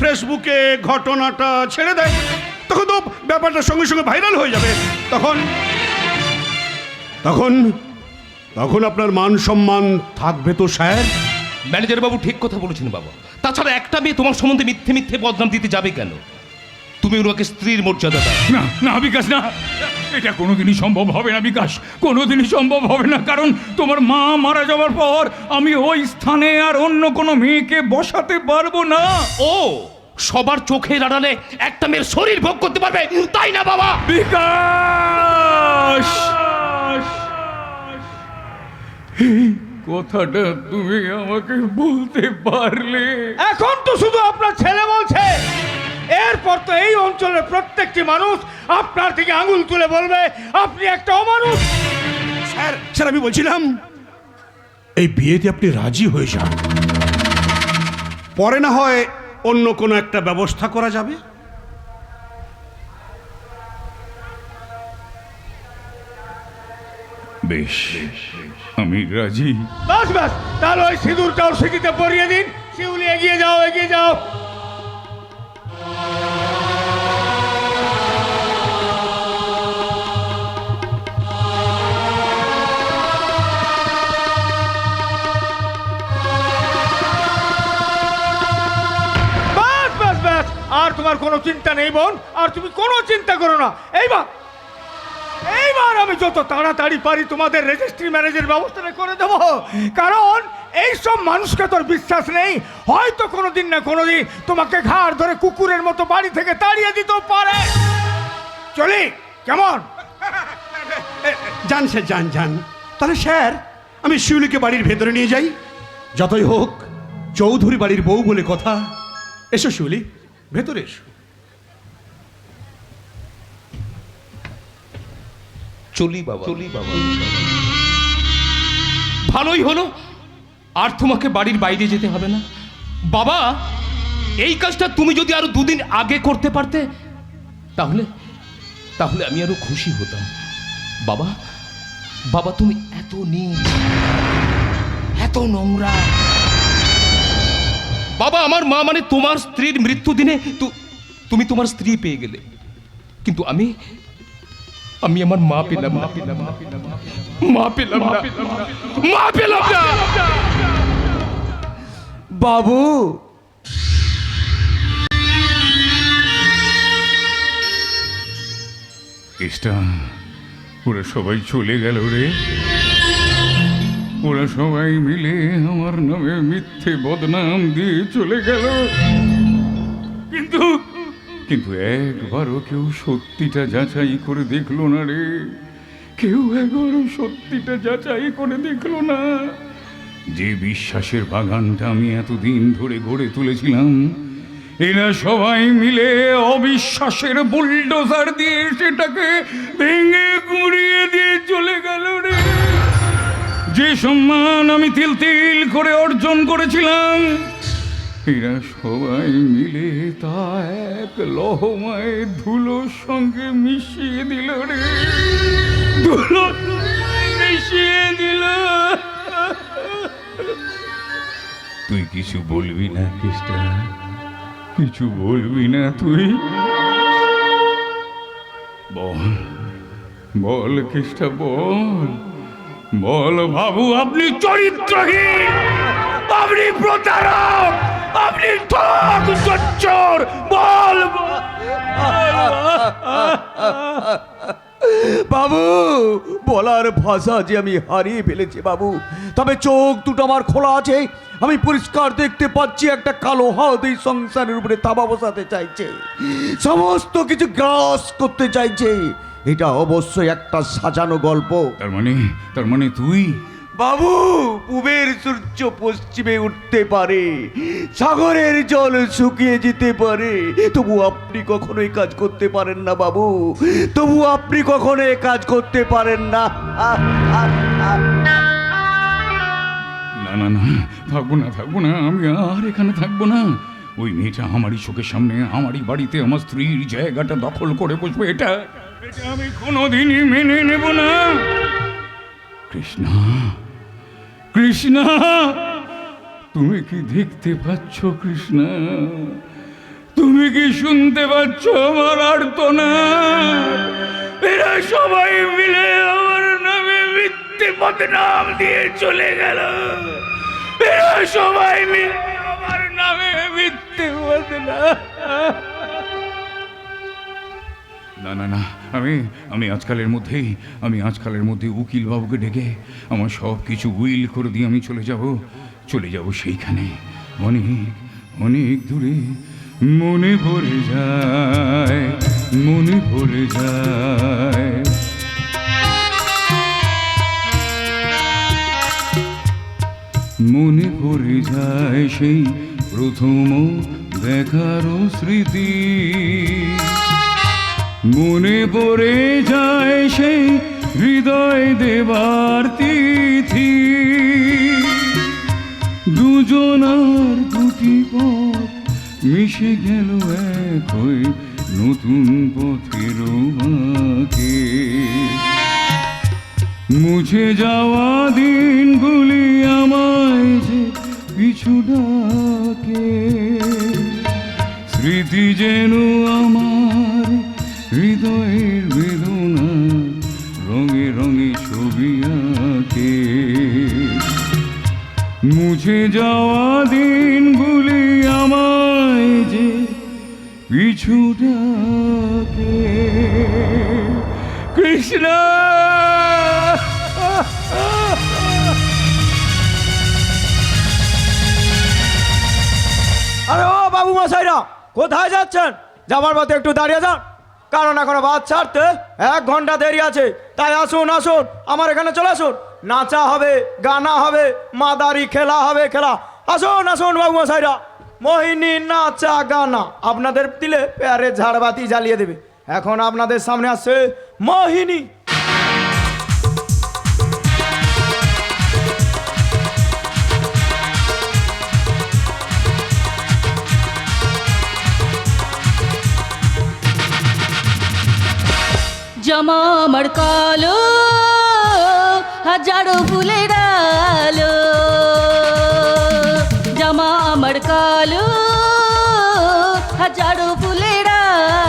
ফেসবুকে ঘটনাটা ছেড়ে দেয়, তখন তো ব্যাপারটা সঙ্গে সঙ্গে ভাইরাল হয়ে যাবে। তখন তখন তখন আপনার মান সম্মান থাকবে তো স্যার? ম্যানেজার বাবু ঠিক কথা বলেছেন বাবা। তাছাড়া একটা মেয়ে তোমার সম্বন্ধে মিথ্যে মিথ্যে বদনাম দিতে যাবে কেন? তুমি ওনাকে স্ত্রীর মর্যাদা দাও। না না বিকাশ, না, এটা কোনোদিনই সম্ভব হবে না বিকাশ, কোনোদিনই সম্ভব হবে না। কারণ তোমার মা মারা যাওয়ার পর আমি ওই স্থানে আর অন্য কোনো মেয়েকে বসাতে পারবো না। ও, সবার চোখের আড়ালে একটা মেয়ের শরীর ভোগ করতে পারবে, তাই না বাবা? বিকাশ, এই কথাটা তুমি আমাকে বলতে পারলে? এখন তো শুধু আপনার ছেলে বলছে, এরপর তো এই অঞ্চলের প্রত্যেকটি মানুষ আপনার দিকে আঙুল তুলে বলবে আপনি একটা অমানুষ। স্যার, স্যার আমি বলছিলাম এই বিয়েতে আপনি রাজি হয়ে যান, পরে না হয় অন্য কোনো একটা ব্যবস্থা করা যাবে। বেশ, আমি রাজি। বাস বাস, তাহলে ওই সিঁদুরটাও সিঁথিতে পরিয়ে দিন। শিউলি, এগিয়ে যাও, এগিয়ে যাও। বাস বাস বাস, আর তোমার কোনো চিন্তা নেই বোন, আর তুমি কোনো চিন্তা করো না। এইবার আমি যত তাড়াতাড়ি পারি তোমাদের রেজিস্ট্রি ম্যারেজের ব্যবস্থাটা করে দেবো। কারণ এইসব মানুষকে তোর বিশ্বাস নেই, হয়তো কোনোদিন না কোনোদিন তোমাকে ঘাড় ধরে কুকুরের মতো বাড়ি থেকে তাড়িয়ে দিতেও পারে। চলি, কেমন? যান স্যার, যান যান। তাহলে স্যার আমি শিউলিকে বাড়ির ভেতরে নিয়ে যাই। যতই হোক চৌধুরী বাড়ির বউ বলে কথা। এসো শিউলি, ভেতরে এসো। চলি বাবা, চলি বাবা। ভালোই হলো, আর তোমাকে বাড়ির বাইরে যেতে হবে না। বাবা, এই কাজটা তুমি যদি আরো দুদিন আগে করতে পারতে তাহলে তাহলে আমি আরো খুশি হতাম। বাবা, বাবা তুমি এত নীচ, এত নোংরা। বাবা, আমার মা মানে তোমার স্ত্রীর মৃত্যু দিনে তুমি তোমার স্ত্রী পেয়ে গেলে, কিন্তু আমি আমার মা পেলাম না, মা পেলাম না, মা পেলাম না। বাবু, কেষ্টা, ওরা সবাই চলে গেল রে। ওরা সবাই মিলে আমার নামে মিথ্যে বদনাম দিয়ে চলে গেল, কিন্তু কিন্তু একবারও কেউ সত্যিটা যাচাই করে দেখলো না রে। কেউ একবারও সত্যিটা যাচাই করে দেখলো না। যে বিশ্বাসের বাগানটা আমি এতদিন ধরে গড়ে তুলেছিলাম, এরা সবাই মিলে অবিশ্বাসের বুলডোজার দিয়ে সেটাকে ভেঙে গুঁড়িয়ে দিয়ে চলে গেল রে। যে সম্মান আমি তিল তিল করে অর্জন করেছিলাম, এরা সবাই মিলে তা এক লহমায় ধুলোর সঙ্গে মিশিয়ে দিল রে, ধুলো মিশিয়ে দিল। তুই কিছু বলবি না কেষ্টা? কিছু বলবি না তুই? বল, বল কেষ্টা, বল, বল। বাবু, আপনি চরিত্রহীন, আপনি প্রতারক, আপনি ঠক চোর, বল বাবু, বলার ভাষা যে আমি হারিয়ে ফেলেছি বাবু। তবে চোখ দুটো আমার খোলা আছে, আমি পরিষ্কার দেখতে পাচ্ছি একটা কালো হাত এই সংসারের উপরে তাবা বসাতে চাইছে, সমস্ত কিছু গ্রাস করতে চাইছে। এটা অবশ্যই একটা সাজানো গল্প। তার মানে তুই? বাবু, পূবের সূর্য পশ্চিমে উঠতে পারে, সাগরের জল শুকিয়ে যেতে পারে, তবু আপনি কখনোই কাজ করতে পারেন না বাবু, তবু আপনি কখনোই কাজ করতে পারেন না। না না না, থাকবো না, আমি আর এখানে থাকবো না। ওই মেয়েটা আমারই চোখের সামনে আমারই বাড়িতে আমার স্ত্রীর জায়গাটা দখল করে বসবে, এটা আমি কোনোদিনই মেনে নেব না। কৃষ্ণা, কৃষ্ণা, তুমি কি দেখতে পাচ্ছ কৃষ্ণা? তুমি কি শুনতে পাচ্ছ আমার আর্তনাদ? এরা সবাই মিলে আমার নামে মিথ্যে বদনাম দিয়ে চলে গেল। এরা সবাই মিলে আমার নামে মিথ্যে বদনাম। না না না, আমি আজকালের মধ্যেই উকিল বাবুকে ডেকে আমার সব কিছু উইল করে দিয়ে আমি চলে যাব সেইখানে, অনেক দূরে। মনে ভরে যায়, মনে পড়ে যায় সেই প্রথম দেখার স্মৃতি, মনে পড়ে যায় সেই হৃদয় দেবার তিথি। দুজনার দুটি পথ মিশে গেল এক হয়ে নতুন পথের বাঁকে। মুছে যাওয়া দিনগুলি আমায় যে পিছু ডাকে, স্মৃতি যেন আমার হৃদয়ের বেদনা রঙে রঙে ছবি আঁকে। মুছে যাওয়া দিনগুলি আমায় যে পিছু ডাকে। কৃষ্ণ, আরে ও বাবু মশাইরা, কোথায় যাচ্ছেন? যাবার পথে একটু দাঁড়িয়ে যান, কারণ এখনো বাস ছাড়তে 1 ঘন্টা দেরি আছে। তাই আসুন আমার এখানে চলে আসুন, নাচা হবে, গানা হবে, মাদারি খেলা হবে। আসুন বাবু মশাইরা, মোহিনী নাচা গানা আপনাদের দিলে পেয়ারে ঝাড়বাতি জ্বালিয়ে দেবে। এখন আপনাদের সামনে আসছে মোহিনী। জামা আমার কালো, হাজারো ফুলের আলো। জামা আমার কালো, হাজারো ফুলের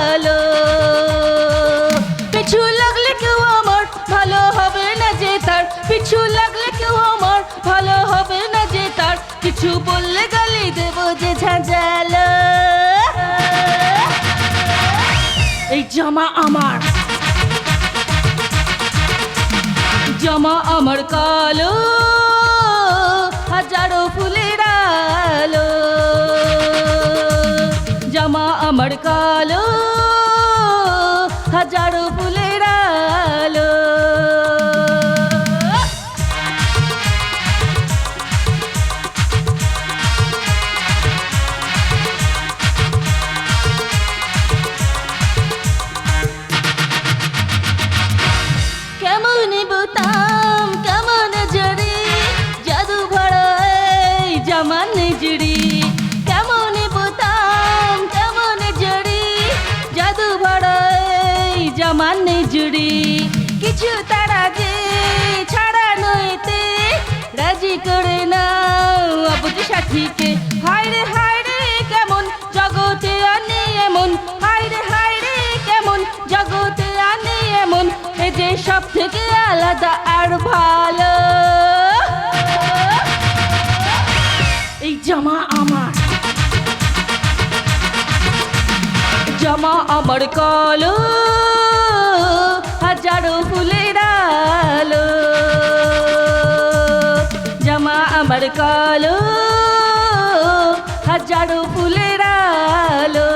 আলো। পিছু লাগলে কেউ আমার ভালো হবে না যে তার, পিছু লাগলে কেউ আমার ভালো হবে না যে তার। কিছু বললে গালি দেব যে ঝাঁঝালো। এই জামা আমার, জামা আমার কালো, হাজারো ফুলের আলো। জামা আমার কালো, হাজারো ফুলের আলো। কেমন বোতাম, কেমন জড়ি, জাদু ভরা এই জামান জুড়ি। কেমন বোতাম, কেমন জড়ি, জাদু ভরা এই জামান জুড়ি। কিছু তারা যে ছাড়া নইতে রাজি করে নাও আবুজ সাথীকে। হায় রে কেমন জগতে আনি এমন, হায় রে কেমন জগতে আনি এমন। এ যে সব থেকে আলাদা আর ভালো, এই জামা আমার। আমার কলো হাজারো ফুলের আলো, জামা আমার কালো হাজারো ফুলের আলো।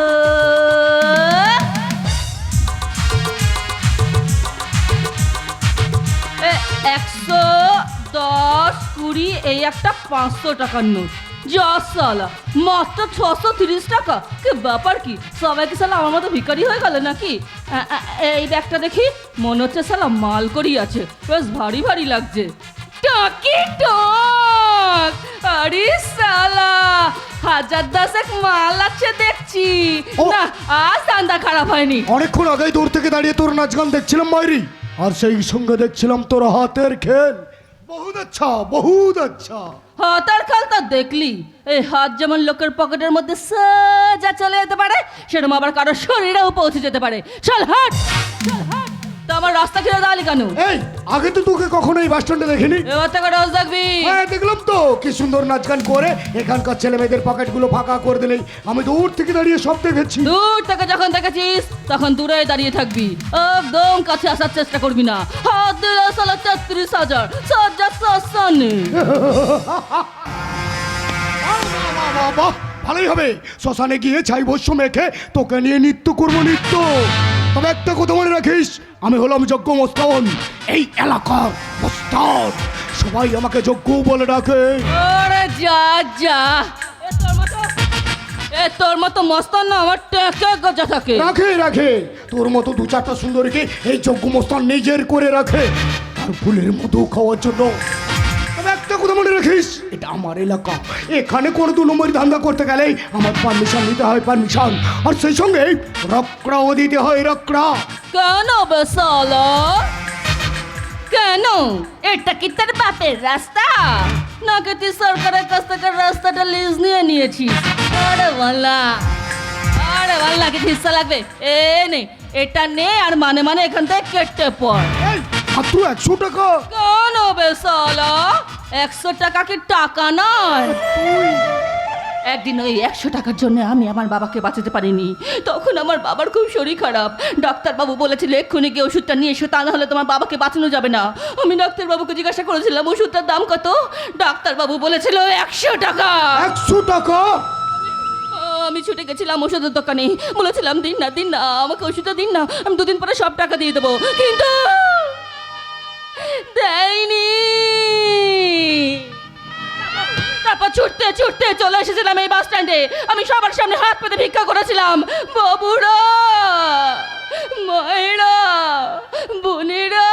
110, 20 এই একটা 500 টাকার নোট। যা সালা মাত্র 630 টাকা, কি ব্যাপার কি সবাই কি সালা আমার মতো ভিখারি হয়ে গেল নাকি? এই ব্যাগটা দেখি মনে হচ্ছে সালা মাল করি আছে, বেশ ভারী ভারী লাগছে। টাকি টক, আরে সালা 1010 মাল আছে দেখছি। না আজ ধান্দা খারাপ হয়নি। অনেকক্ষণ আগেই দূর থেকে দাঁড়িয়ে তোর নাচ গান দেখছিলাম মাইরি, আর সেই সঙ্গে দেখছিলাম তোর হাতের খেল। বহুত আচ্ছা, বহুত আচ্ছা। হাত আর খেল তো দেখলি, এই হাত যেমন লোকের পকেটের মধ্যে সোজা চলে যেতে পারে, সেরকম আবার কারো শরীরেও পৌঁছে যেতে পারে। চল হাট, চল হাট। তো আমার রাস্তা ঘিরে দাঁড়ালি কেন? এই আগে তো তোকে কখনো এই বাস স্ট্যান্ডে দেখিনি। এবার থেকে রোজ দেখবি। হ্যাঁ দেখলাম তো, কি সুন্দর নাচ গান করে এখানকার ছেলে মেয়েদের পকেটগুলো ফাঁকা করে দিলেই আমি দূর থেকে দাঁড়িয়ে সব দেখেছি। দূর থেকে যখন দেখেছিস তখন দূরে দাঁড়িয়ে থাকবি, একদম কাছে আসার চেষ্টা করবি না। হাত দিলে সালা 33,000 সজ্জা সস্তানে। বাবা ভালোই হবে, শ্মশানে গিয়ে ছাই ভস্য মেখে তোকে নিয়ে নৃত্য করবো, নৃত্য। তবে একটা কথা মনে রাখিস, আমি হলাম যজ্ঞ মস্তান, এই এলাকার মস্তান। সবাই আমাকে যজ্ঞ বলে ডাকে। আরে যা যা, তোর মতো মস্তান না আমার টেকে গজা থাকে। রাখে রাখে, তোর মতো দু চারটা সুন্দরীকে এই যজ্ঞ মস্তান নিজের করে রাখে, আর ফুলের মধু খাওয়ার জন্য। তবে একটা কথা মনে রাখিস, এটা আমার এলাকা, এখানে কোনো 2 নম্বরই ধান্দা করতে গেলেই আমার পারমিশন নিতে হয়, পারমিশন। আর সেই সঙ্গে রক্রাও দিতে হয়, রক্রা। কেন বেসালা, কেন? এটা কি তোর বাপের রাস্তা নাকি তুই সরকারের কাছ থেকে রাস্তাটা লিজ নিয়ে নিয়েছিস? আরে বাল্লা, আরে বাল্লা, কি হিস্সা লাগবে? এ নে, এটা নে আর মানে মানে এখান থেকে কেটে পড়। এই মাত্র 100 টাকা? কেন বেসালা, 100 টাকা কি টাকা নয়? একদিন ওই 100 টাকার জন্য আমি আমার বাবাকে বাঁচাতে পারিনি। তখন আমার বাবার খুব শরীর খারাপ, ডাক্তারবাবু বলেছিল এক্ষুনি গিয়ে ওষুধটা নিয়ে এসো, তা না হলে তোমার বাবাকে বাঁচানো যাবে না। আমি ডাক্তারবাবুকে জিজ্ঞাসা করেছিলাম ওষুধটার দাম কত, ডাক্তারবাবু বলেছিল 100 টাকা। 100 টাকা? আমি ছুটে গেছিলাম ওষুধের দোকানে, বলেছিলাম দিন না দিন না, আমাকে ওষুধটা দিন না, আমি 2 দিন পরে সব টাকা দিয়ে দেবো, কিন্তু দেয়নি। তারপর ছুটতে ছুটতে চলে এসেছিলাম এই বাস স্ট্যান্ডে। আমি সবার সামনে হাত পেতে ভিক্ষা করেছিলাম। বাবুরা, মায়েরা, বোনেরা,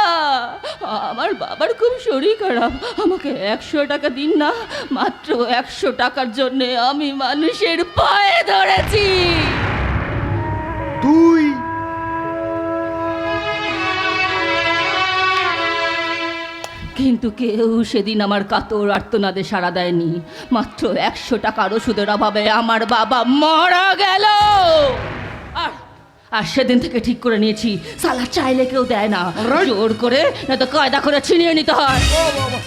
আমার বাবার খুব শরীর খারাপ, আমাকে 100 টাকা দিন না। মাত্র 100 টাকার জন্যে আমি মানুষের পায়ে ধরেছি। তুই? কিন্তু কেউ সেদিন আমার কাতর আর্তনাদে সাড়া দেয়নি। মাত্র 100 টাকার ওষুধের অভাবে আমার বাবা মারা গেল। আর সেদিন থেকে ঠিক করে নিয়েছি, সালা চাইলে কেউ দেয় না, জোর করে না তো কায়দা করে ছিনিয়ে নিতে হয়।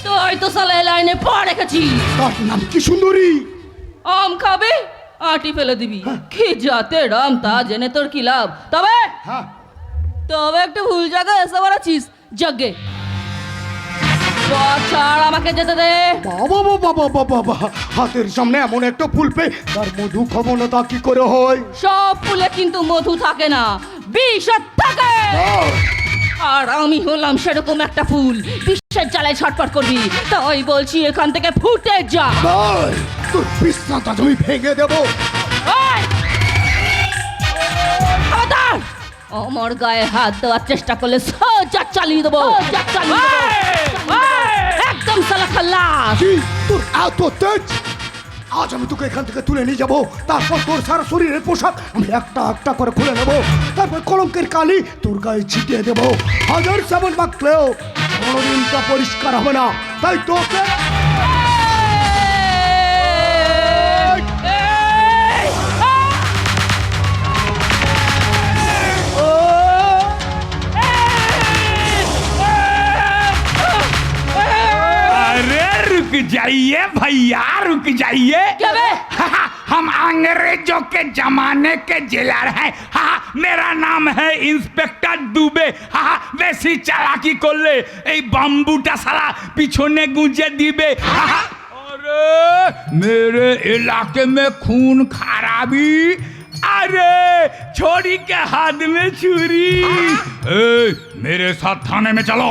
তুই তো সালা এই লাইনে পা রেখেছি। তার নাম কি সুন্দরী? আম খাবে, আটি ফেলে দিবি। কি জাতের আম তা জেনে তোর কি লাভ? তবে তবে একটা ভুল জায়গায় এসে বলেছিস, যজ্ঞে ছাড়, আমাকে যেতে দে। বাবা বাবা বাবা বাবা, হাতের সামনে এমন একটা ফুল পে তার মধু খাবো না, তা কি করে হয়? সব ফুলে কিন্তু মধু থাকে না, বিষ থাকে। আর আমি হলাম সেরকম একটা ফুল, বিষের জ্বালায় ছটফট করবি। তাই বলছি এখান থেকে ফুটে যা। তোর বিছনাটা আমি ভেঙে দেবো। আমার গায়ে হাত দেওয়ার চেষ্টা করলে সোজা চালিয়ে দেবো, একদম সালা খাল্লাস। তোর এত তেজ, আজ আমি তোকে এখান থেকে তুলে নিয়ে যাবো, তারপর তোর সারা শরীরের পোশাক আমি একটা একটা করে খুলে নেবো, তারপর কলঙ্কের কালি তোর গায়ে ছিটিয়ে দেবো। 1000 সাবান মাখলেও কোনোদিন তা পরিষ্কার হবে না, তাই তোকে रुक जाइए भैया, रुक जाइए। क्या बे? हम अंग्रेजों के जमाने के जेलर हैं। हाँ, मेरा नाम है इंस्पेक्टर दुबे। हाँ, বেশি চালাকি করলে এই বাম্বুটা সালা পিছনে গুঁজে দিবে। हाँ, अरे मेरे इलाके में खून खराबी, अरे छोरी के हाथ में छुरी। मेरे साथ थाने में चलो।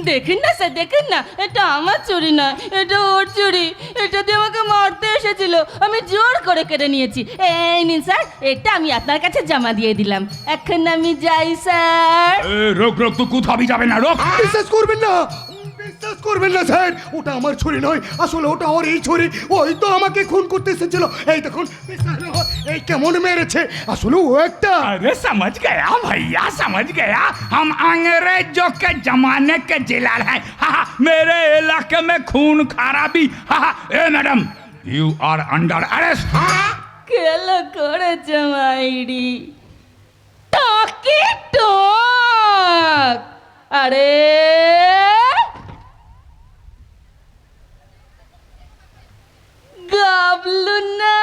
দেখুন না স্যার, দেখুন না, এটা আমার চুরি নয়, এটা ওর চুরি। এটা দিয়ে আমাকে মারতে এসেছিল, আমি জোর করে কেটে নিয়েছি। এই নিন স্যার, এটা আমি আপনার কাছে জমা দিয়ে দিলাম। এখন আমি যাই স্যার। রোক রোক, তুই কোথাও যাবে না, রোক। বিশ্বাস করবেন না, বিশ্বাস করবেন না স্যার, ওটা আমার ছুরি নয়, আসলে ওটা ওর এই ছুরি। ওই তো আমাকে খুন করতে এসেছিল। এই দেখুন, বিশ্বাস না হয়, এই কেমন মেরেছে, আসলে ও একটা। अरे समझ गया भैया, समझ गया। हम अंग्रेजों के जमाने के जेलर हैं। हाँ, मेरे इलाके में खून खराबी। हाँ, ए madam, you are under arrest. কেল করেছে মাইরি টকি টক। আরে গাবলু না।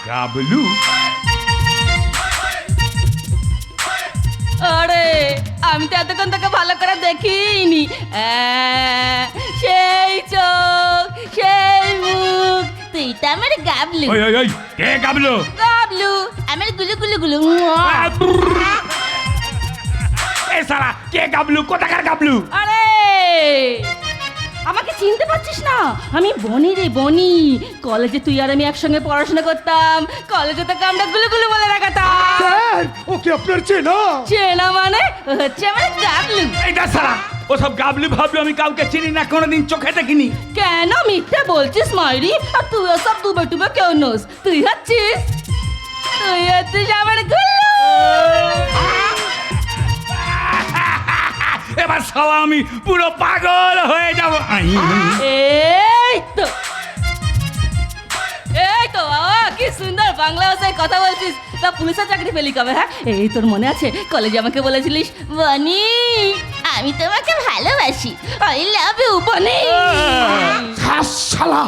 गाबलू, আরে আমি তো এতক্ষণ তোকে ভালো করে দেখিনি। সেই চোখ, সেই মুখ, তুই তো আমার গাবলু। ओए ओए ओए, के गाबलू? গাবলু আমার গুলু গুলু গুলু। ए साला, के गाबलू, कोথাকার গাবলু? আরে আমাকে চিনতে পারছিস না? আমি বনি রে, বনি। কলেজে তুই আর আমি একসঙ্গে পড়াশোনা করতাম, কলেজে তোকে আমরা গুলু গুলু বলে রাখাতাম। স্যার, ও কি আপনার চেনা? চেনা মানে ও হচ্ছে আমার গাবলু। এইটা সালা, ও সব গাবলু ভাবলু আমি কাউকে চিনি না, কোনোদিন চোখে দেখিনি। কেন মিথ্যা বলছিস মাইরি? আর তুই সব দুবে টুবে কেউ নোস। তুই হচ্ছিস আমার গুল্লু। এবার সালা আমি পুরো পাগল হয়ে যাব। এই তো, এই তো বাবা, কি সুন্দর বাংলা ভাষায় কথা বলছিস। তা পুলিশের চাকরি পেলি কবে? হ্যাঁ, এই তোর মনে আছে কলেজে আমাকে বলেছিলিস বনি আমি তোমাকে ভালোবাসি, আই লাভ ইউ বনি। শালা,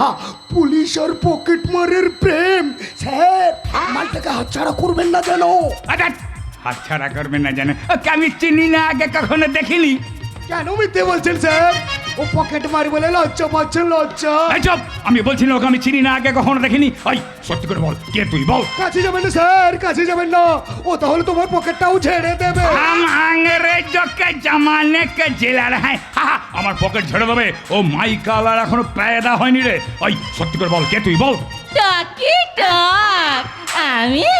পুলিশ আর পকেট মারের প্রেম। স্যার, মালটাকে হাতছাড়া করবেন না যেন। হাত ছাড়া করবেন না জানে, ওকে আমি চিনি না, আগে কখনো দেখিনি। কেন মিথ্যে বলছেন স্যার? ও পকেট মারি বলে লজ্জা পাচ্ছেন, লজ্জা। এই চুপ, আমি বলছি না ওকে আমি চিনি না, আগে কখনো দেখিনি। ওই সত্যি করে বল, কে তুই বল। কাছে যাবেন না স্যার, কাছে যাবেন না, ও তাহলে তোমার পকেটটাও ছেড়ে দেবে। हम अंग्रेजों के जमाने के जेलर हैं। हाँ, আমার পকেট ছেড়ে দেবে। ও মাই কালার এখনো পেদা হয়নি রে। ওই সত্যি করে বল, কে তুই বল। টাকি টাক, আমি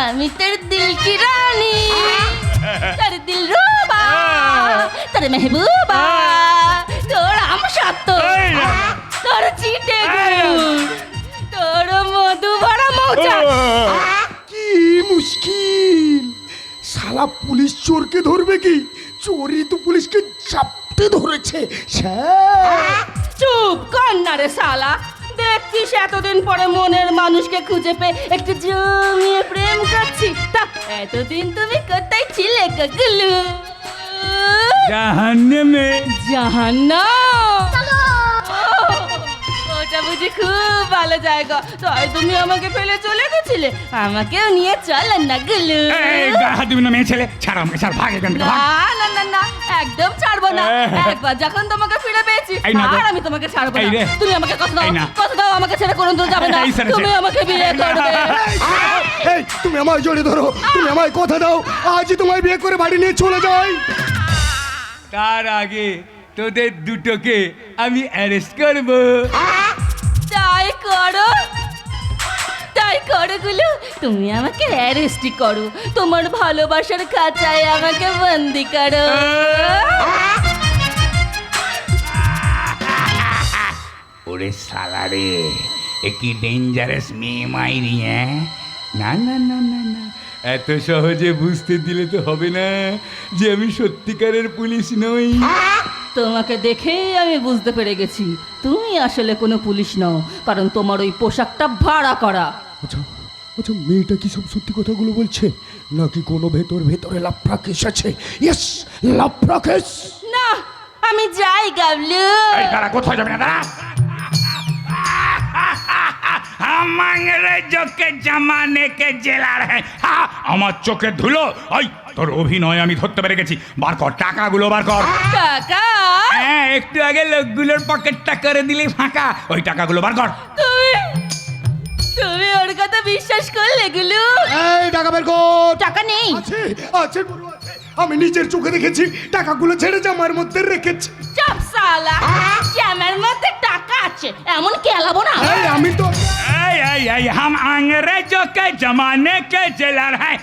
আমি তোর দিল কি রানী, তোর দিল রুবা, তোর মেহবুবা, তোর আমসত্ব, তোর চিটে গুড়, তোর মধু ভরা মৌচা। কি মুশকিল, শালা পুলিশ চোরকে ধরবে কি? চোরই তো পুলিশকে চাপতে ধরেছে। স্যার, চুপ কর না রে শালা। দেখছিস এতদিন পরে মনের মানুষকে খুঁজে পেয়ে একটু জমিয়ে প্রেম করছি। তা এতদিন তুমি কোথায় ছিলে কাকুলু? জাহান্নামে। জাহান্নাম? ওটা বুঝি খুব ভালো জায়গা, তাই তুমি আমাকে ফেলে চলে গেছিলে। আমাকেও নিয়ে চল না গুলু। এই গায়ে হাত দিবি না মেয়ে ছেলে, ছাড় আমাকে, ছাড়, ভাগ এখান থেকে, না ভাগ। না না না, একদম ছাড়বো না। একবার যখন তোমাকে ফিরে পেয়েছি এই না গো। আর আমি তোমাকে ছাড়বো এই না। রে। তুমি আমাকে কথা দাও, এই না। কথা দাও, আমাকে ছেড়ে কোনো দূর যাবে না। এই ছেড়েছে। তুমি আমাকে বিয়ে করবে। এই তুমি আমায় জড়িয়ে ধরো, তুমি আমায় কথা দাও, আজই তোমায় বিয়ে করে বাড়ি নিয়ে চলে যাই। তার আগে তোদের দুটোকে আমি অ্যারেস্ট করব। তাই করো, তাই করো গুলু। তুমি আমাকে অ্যারেস্টই করো, তোমার ভালোবাসার খাঁচায় আমাকে বন্দি করো। ওরে সালা রে, এ কি ডেঞ্জারাস মেয়ে মাইরি। হ্যাঁ, না না না না না, এত সহজে বুঝতে দিলে তো হবে না যে আমি সত্যিকারের পুলিশ নই। তোমাকে দেখেই আমি বুঝতে পেরে গেছি তুমি আসলে কোনো পুলিশ নও, কারণ তোমার ওই পোশাকটা ভাড়া করা। আচ্ছা আচ্ছা, মেয়েটা কি সব সত্যি কথাগুলো বলছে নাকি কোনো ভেতরে লাফড়া কেস আছে? ইয়েস, লাফড়া কেস। না, আমি যাই গাবলু। এই দাঁড়া, কোথায় যাবে না, দাঁড়া। हम अंग्रेजों के जमाने के জেলার হ্যাঁ আমার চোখে ধুলো। ওই তোর অভিনয় আমি ধরতে পেরে গেছি, বার কর টাকাগুলো বার কর। টাকা? হ্যাঁ, একটু আগে লোকগুলোর পকেটটা করে দিলি ফাঁকা, ওই টাকাগুলো বার কর। তুমি তুমি ওর কথা বিশ্বাস করলে গুলু? এই টাকা বের কর। টাকা নেই। আছে আছে গুরু আছে, আমি নিজের চোখে দেখেছি, টাকাগুলো ছেড়ে জামার মধ্যে রেখেছি। চাপ সালা, জামার মধ্যে টাকা আছে এমন কেলাবো না। এই আমি তো এই हम अंग्रेजों के जमाने के জেলার হ্যাঁ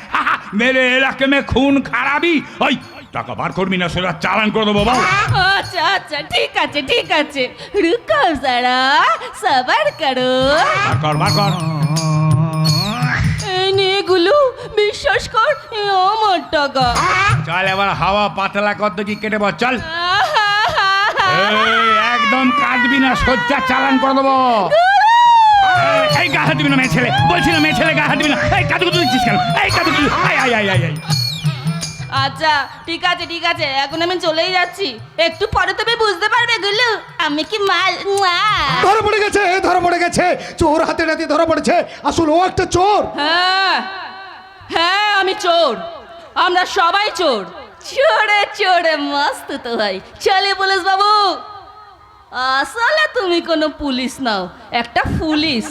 मेरे इलाके में खून खराबी। ওই টাকা বার করবি না, সোজা চালান করে দেবো বাবু। আচ্ছা আচ্ছা ঠিক আছে ঠিক আছে, রুকো জরা সবার করো। বার কর বার কর। এই নে গুলু, বিশ্বাস কর এ আমার টাকা। চল এবার হাওয়া পাতলা কত কি কেটে বল, চল। এই, একদম কাঁদবি না, সোজা চালান করে দেবো। এই গা হাত দিবি না মেয়ে ছেলে, বলছি না মেয়ে ছেলে গা হাত দিবি না। এই কাদু কুদু দিচ্ছিস কেন? এই কাদু কুদু, আই আচ্ছা ঠিক আছে ঠিক আছে, এখন আমি চলেই যাচ্ছি, একটু পরে তুমি বুঝতে পারবে গুলু আমি কি মাল। ধরা পড়ে গেছে, ধরা পড়ে গেছে, চোর হাতে নাতে ধরা পড়েছে, আসলে ও একটা চোর। হ্যাঁ হ্যাঁ আমি চোর, আমরা সবাই চোর, চোরে চোরে মস্ত তো ভাই। চলে পুলিশ বাবু, আসলে তুমি কোনো পুলিশ নাও, একটা পুলিশ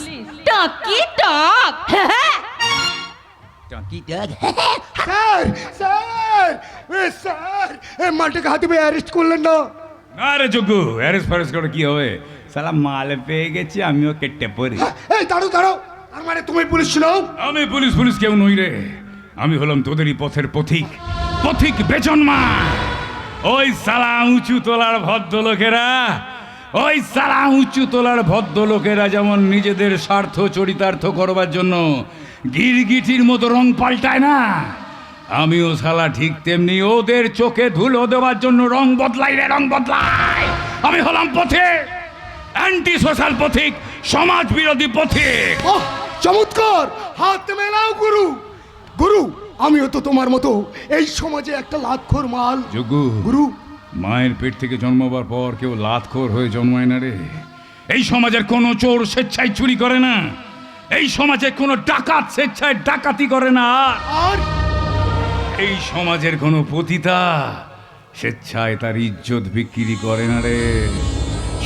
টাকি টাক। স্যার স্যার স্যার, এই মালটাকে হাতে পেয়ে অ্যারেস্ট করলেন না? আরে যোগু, অ্যারেস্ট ফ্যারেস্ট করে কি হবে, সালা মাল পেয়ে গেছি, আমিও কেটে পড়ি। এই দাঁড়ো দাঁড়াও, তার মানে তুমি পুলিশ ছিল? আমি পুলিশ পুলিশ কেউ নই রে, আমি হলাম তোদেরই পথের পথিক, পথিক বেজন্মা। ওই সালা উঁচু তোলার ভদ্রলোকেরা, ওই সালা উঁচু তোলার ভদ্রলোকেরা যেমন নিজেদের স্বার্থ চরিতার্থ করবার জন্য গিরগিটির মতো রং পাল্টায় না, আমিও সালা ঠিক তেমনি ওদের চোখে ধুলো দেওয়ার জন্য রং বদলাই রে, রং বদলাই। আমি হলাম পথিক, অ্যান্টি সোশ্যাল পথিক, সমাজ বিরোধী পথিক। ওহ চমৎকার, হাত মেলাও গুরু। গুরু, আমিও তো তোমার মতো এই সমাজে একটা লাতখোর মাল। যোগু, গুরু, মায়ের পেট থেকে জন্মবার পর কেউ লাতখোর হয়ে জন্মায় না রে। এই সমাজের কোনো চোর স্বেচ্ছায় চুরি করে না, এই সমাজে কোনো ডাকাত স্বেচ্ছায় ডাকাতি করে না, আর এই সমাজের কোনো পতিতা স্বেচ্ছায় তার ইজ্জত বিক্রি করে না রে।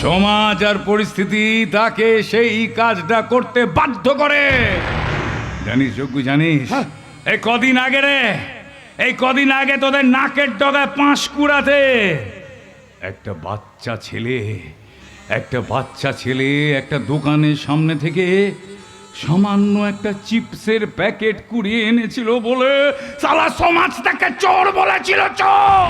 সমাজ আর পরিস্থিতি তাকে সেই কাজটা করতে বাধ্য করে। জানিস যোগ্য, জানিস এই কদিন আগে রে, এই কদিন আগে তোদের নাকের ডগায় পাঁশকুড়াতে একটা বাচ্চা ছেলে একটা দোকানের সামনে থেকে সামান্য একটা চিপসের প্যাকেট কুড়িয়ে এনেছিল বলে সালা সমাজ তাকে চোর বলেছিল, চোর।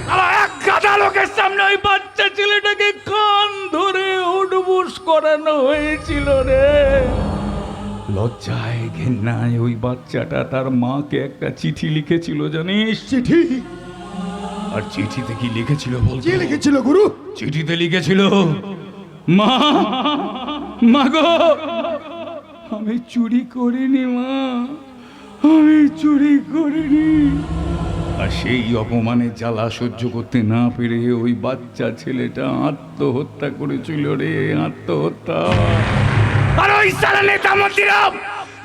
সালা এক গাদা লোকের সামনে ওই বাচ্চা ছেলেটাকে কান ধরে উঠবুস করানো হয়েছিল রে। লজ্জায় ঘেন্নায় ওই বাচ্চাটা তার মাকে একটা চিঠি লিখেছিল, জানিস? চিঠি? আর চিঠিতে কি লিখেছিল বল? কি লিখেছিল গুরু? চিঠিতে লিখেছিল, মা, মা গো, আমি চুরি করিনি মা, আমি চুরি করিনি। আর সেই অপমানের জ্বালা সহ্য করতে না পেরে ওই বাচ্চা ছেলেটা আত্মহত্যা করেছিল রে, আত্মহত্যা। আর ওই সালা নেতা মন্ত্রীরা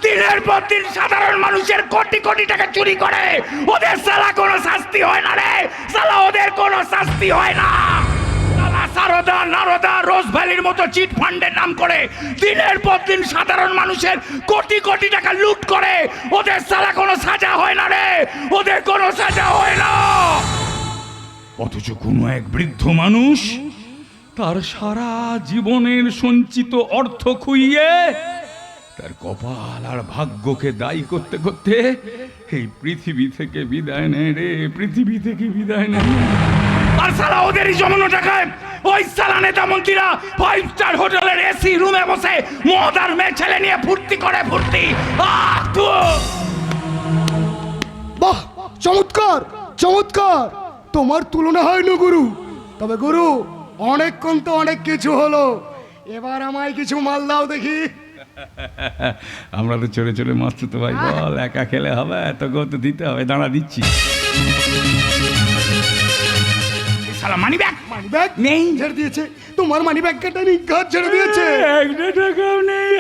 দিনের পর দিন সাধারণ মানুষের কোটি কোটি টাকা চুরি করে, ওদের সালা কোনো শাস্তি হয় না রে, সালা ওদের কোনো শাস্তি হয় না। সালা সারদা নারদা রোজ ভ্যালির মতো চিট ফান্ডের নাম করে দিনের পর দিন সাধারণ মানুষের কোটি কোটি টাকা লুট করে, ওদের সালা কোনো সাজা হয় না রে, ওদের কোনো সাজা হয় না। অথচ কোনো এক বৃদ্ধ মানুষ তার সারা জীবনের সঞ্চিত অর্থ খুইয়ে তার কপাল আর ভাগ্যকে দায়ী করতে করতে এই পৃথিবী থেকে বিদায় নেয় রে, পৃথিবী থেকে বিদায় নেয়। আর সালা ওদেরই জমানো টাকায় ওই সালা নেতা মন্ত্রীরা 5 স্টার হোটেলের এসি রুমে বসে মদ আর মেয়ে ছেলে নিয়ে ফুর্তি করে, ফুর্তি। বাহ, চমৎকার চমৎকার, তোমার তুলনা হয় না গুরু। তবে গুরু, অনেকক্ষণ তো অনেক কিছু হলো, এবার আমায় কিছু মাল দাও দেখি। আমরা তো চলে চলে মাস্ত তো ভাই, বল একা খেলে হবে, এত গত দিতে হবে, দাঁড়া দিচ্ছি। সালা মানি ব্যাগ মানি ব্যাগ নেই। ছেড়ে দিয়েছে, তোমার মানি ব্যাগ কেটে নি, ঘর ছেড়ে দিয়েছে, একটা টাকাও নেই।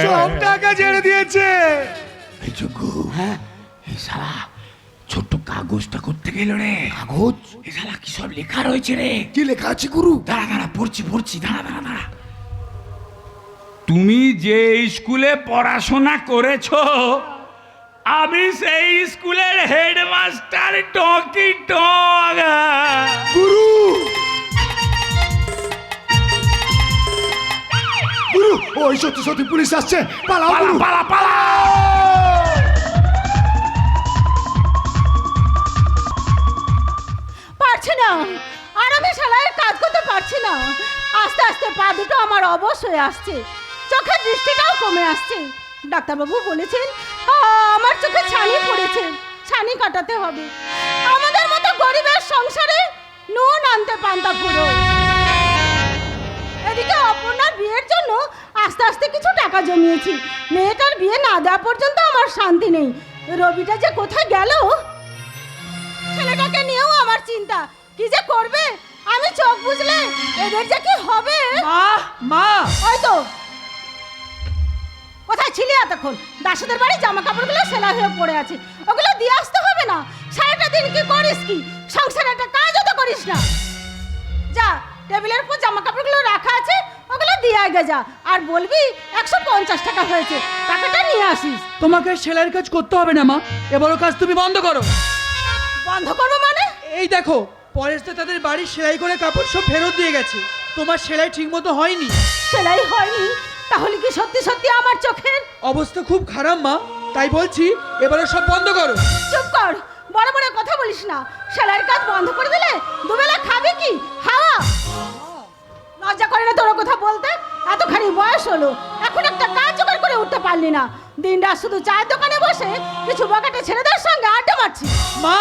সব টাকা ছেড়ে দিয়েছে। এই যোগ্য, হ্যাঁ এই সালা ছোট্ট কাগজটা করতে গেল রে। কাগজ? এই সালা কি সব লেখা রয়েছে রে। কি লেখা আছে গুরু? দাঁড়া দাঁড়া পড়ছি দাঁড়া। তুমি যে স্কুলে পড়াশোনা করেছো, আমি সেই স্কুলের হেডমাস্টার টকি টক। গুরু গুরু, ওই সত্যি সত্যি পুলিশ আসছে, পালাও গুরু। পালা। পারছি না, আর আমি সেলাইয়ের কাজ করতে পারছি না। আস্তে আস্তে পা দুটো আমার অবশ হয়ে আসছে, চোখের দৃষ্টিটাও কমে আসছে। ডাক্তারবাবু বলেছেন আমার চোখে ছানি পড়েছে, ছানি কাটাতে হবে। আমাদের মতো গরিবের সংসারে নুন আনতে পান্তা ফুরো। এদিকে অপর্ণার বিয়ের জন্য আস্তে আস্তে কিছু টাকা জমিয়েছি। মেয়েটার বিয়ে না দেওয়া পর্যন্ত আমার শান্তি নেই। রবিটা যে কোথায় গেল, ছেলেটাকে নিয়েও আমার চিন্তা। কি যে করবে, আমি চোখ বুঝলে এদের যে কি হবে। মা ওই তো, কোথায় ছিলি এতক্ষণ? দাসীদের বাড়ি জামা কাপড়গুলো সেলাই হয়ে পড়ে আছে, ওগুলো দিয়ে আসতে হবে না? সারাটা দিন কি করিস কি? সংসারে একটা কাজও তো করিস না। যা, টেবিলের উপর জামা কাপড়গুলো রাখা আছে, ওগুলো দিয়ে আগে যা। আর বলবি 150 টাকা হয়েছে, টাকাটা নিয়ে আসিস। তোমাকে সেলাইয়ের কাজ করতে হবে না মা, এবারও কাজ তুমি বন্ধ করো। বন্ধ করবো মানে? এই দেখো, পরেশদা তাদের বাড়ি সেলাই করে কাপড় সব ফেরত দিয়ে গেছে। তোমার সেলাই ঠিক মতো হয়নি। সেলাই হয়নি? তাহলে কি সত্যি সত্যি আমার চোখের অবস্থা খুব খারাপ মা, তাই বলছি এবারও সব বন্ধ করো। চুপ কর, বড় বড় কথা বলিস না। সেলাইয়ের কাজ বন্ধ করে দিলে দুবেলা খাবে কি? হাওয়া। লজ্জা করে না তোর কথা বলতে? এতখানি বয়স হলো, এখন একটা কাজ জোগাড় করে উঠতে পারলি না। দিনরাত শুধু চায়ের দোকানে বসে কিছু বকাটে ছেলেদের সঙ্গে আড্ডা মারছিস। মা,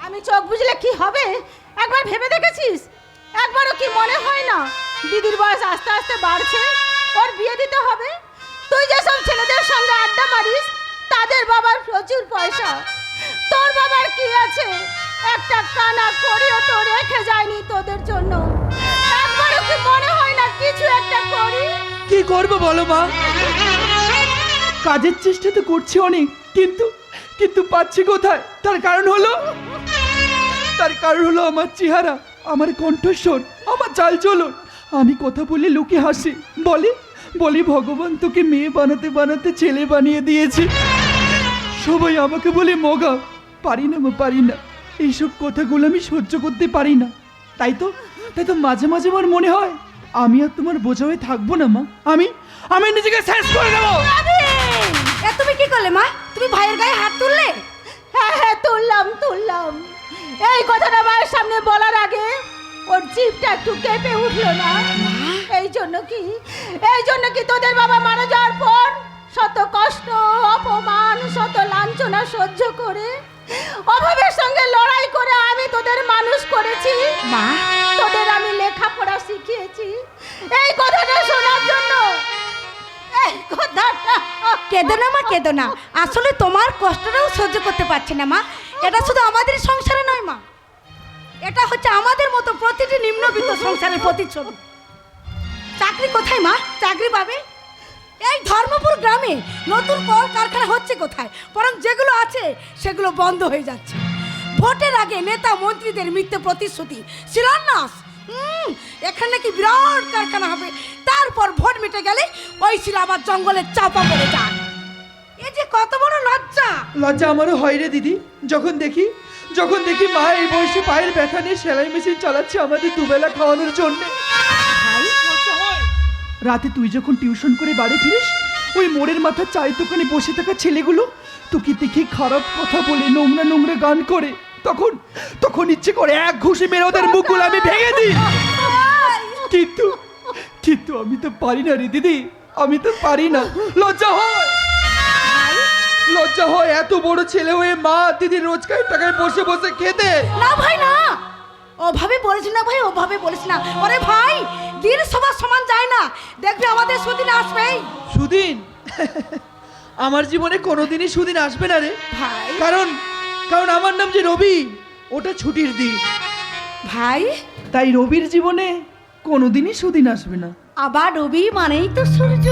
আমি চোখ বুঝলে কি হবে একবার ভেবে দেখেছিস? একবারও কি মনে হয় না দিদির বয়স আস্তে আস্তে বাড়ছে, ওর বিয়ে দিতে হবে? তুই যেসব ছেলেদের সঙ্গে আড্ডা মারিস তাদের বাবার প্রচুর পয়সা, তোর বাবার কি আছে? একটা কানা করিও তো রেখে যায়নি তোদের জন্য। একবারও কি মনে হয় না কিছু একটা করি? কি করবো বলো মা? কাজের চেষ্টা তো করছি অনেক, কিন্তু পাচ্ছি কোথায়? তার কারণ হলো আমার চেহারা, আমার কণ্ঠস্বর, আমার চালচলন। আমি কথা বলে লোকে হাসে, বলে ভগবান তোকে মেয়ে বানাতে বানাতে ছেলে বানিয়ে দিয়েছে। সবাই আমাকে বলে মগা। পারি না, এইসব কথাগুলো আমি সহ্য করতে পারি না। তাই তো মাঝে মাঝে আমার মনে হয় আমি আর তোমার বোঝা হয়ে থাকবো না মা। আমি নিজেকে শেষ করে দেবো। তুমি কি করলে মা? তুমি ভাইয়ের গায়ে হাত তুললে? হ্যাঁ তুললাম। এই কথাটা মায়ের সামনে বলার আগে ওর জিভটা একটু কেঁপে উঠলো না? এই জন্য কি তোদের বাবা মারা যাওয়ার পর শত কষ্ট, অপমান, শত লাঞ্ছনা সহ্য করে, অভাবের সঙ্গে লড়াই করে আমি তোদের মানুষ করেছি মা। তোদের আমি লেখাপড়া শিখিয়েছি। এই কথাটা শোনার জন্য কেঁদো না। আসলে তোমার কষ্টটাও সহ্য করতে পারছি না মা। এটা শুধু আমাদের সংসারে নয় মা, এটা হচ্ছে আমাদের মতো প্রতিটি নিম্নবিত্ত সংসারের প্রতিচ্ছবি। চাকরি কোথায় মা? চাকরি পাবে? এই ধর্মপুর গ্রামে নতুন কল কারখানা হচ্ছে কোথায়? বরং যেগুলো আছে সেগুলো বন্ধ হয়ে যাচ্ছে। ভোটের আগে নেতা মন্ত্রীদের মিথ্যে প্রতিশ্রুতি, শিলান্যাস। এখানে নাকি বিরাট কারখানা হবে, তারপর ভোট মিটে গেলে ওই শিলা আবার জঙ্গলে চাপা পড়ে যায়। এই যে কত বড় লজ্জা আমারও হয় রে দিদি, যখন দেখি মা এই বয়সে পায়ের ব্যথা নিয়ে সেলাই মেশিন চালাচ্ছে আমাদের দুবেলা খাওয়ানোর জন্য। রাতে তুই যখন টিউশন করে বাড়ি ফিরিস, ওই মোড়ের মাথার চায়ের দোকানে বসে থাকা ছেলেগুলো তোকে দেখে খারাপ কথা বলে, নোংরা গান করে, তখন ইচ্ছে করে এক ঘুষি মেরে ওদের মুখগুলো আমি ভেঙে দিই। কিন্তু আমি তো পারি না রে দিদি, আমি তো পারি না। লজ্জা হয় এত বড় ছেলে হয়ে মা দিদি রোজকার টাকায় বসে বসে খেতে। না ভাই না, ওভাবে বলিস না ভাই, ওভাবে বলিস না। ওরে ভাই, দিন সবার সমান যায় না, দেখবি আমাদের সুদিন আসবেই। সুদিন? আমার জীবনে কোনোদিনই সুদিন আসবে না রে ভাই। কারণ আমার নাম যে রবি, ওটা ছুটির দিন। ভাই তাই রবির জীবনে কোনোদিনই সুদিন আসবে না। আবার রবি মানেই তো সূর্য।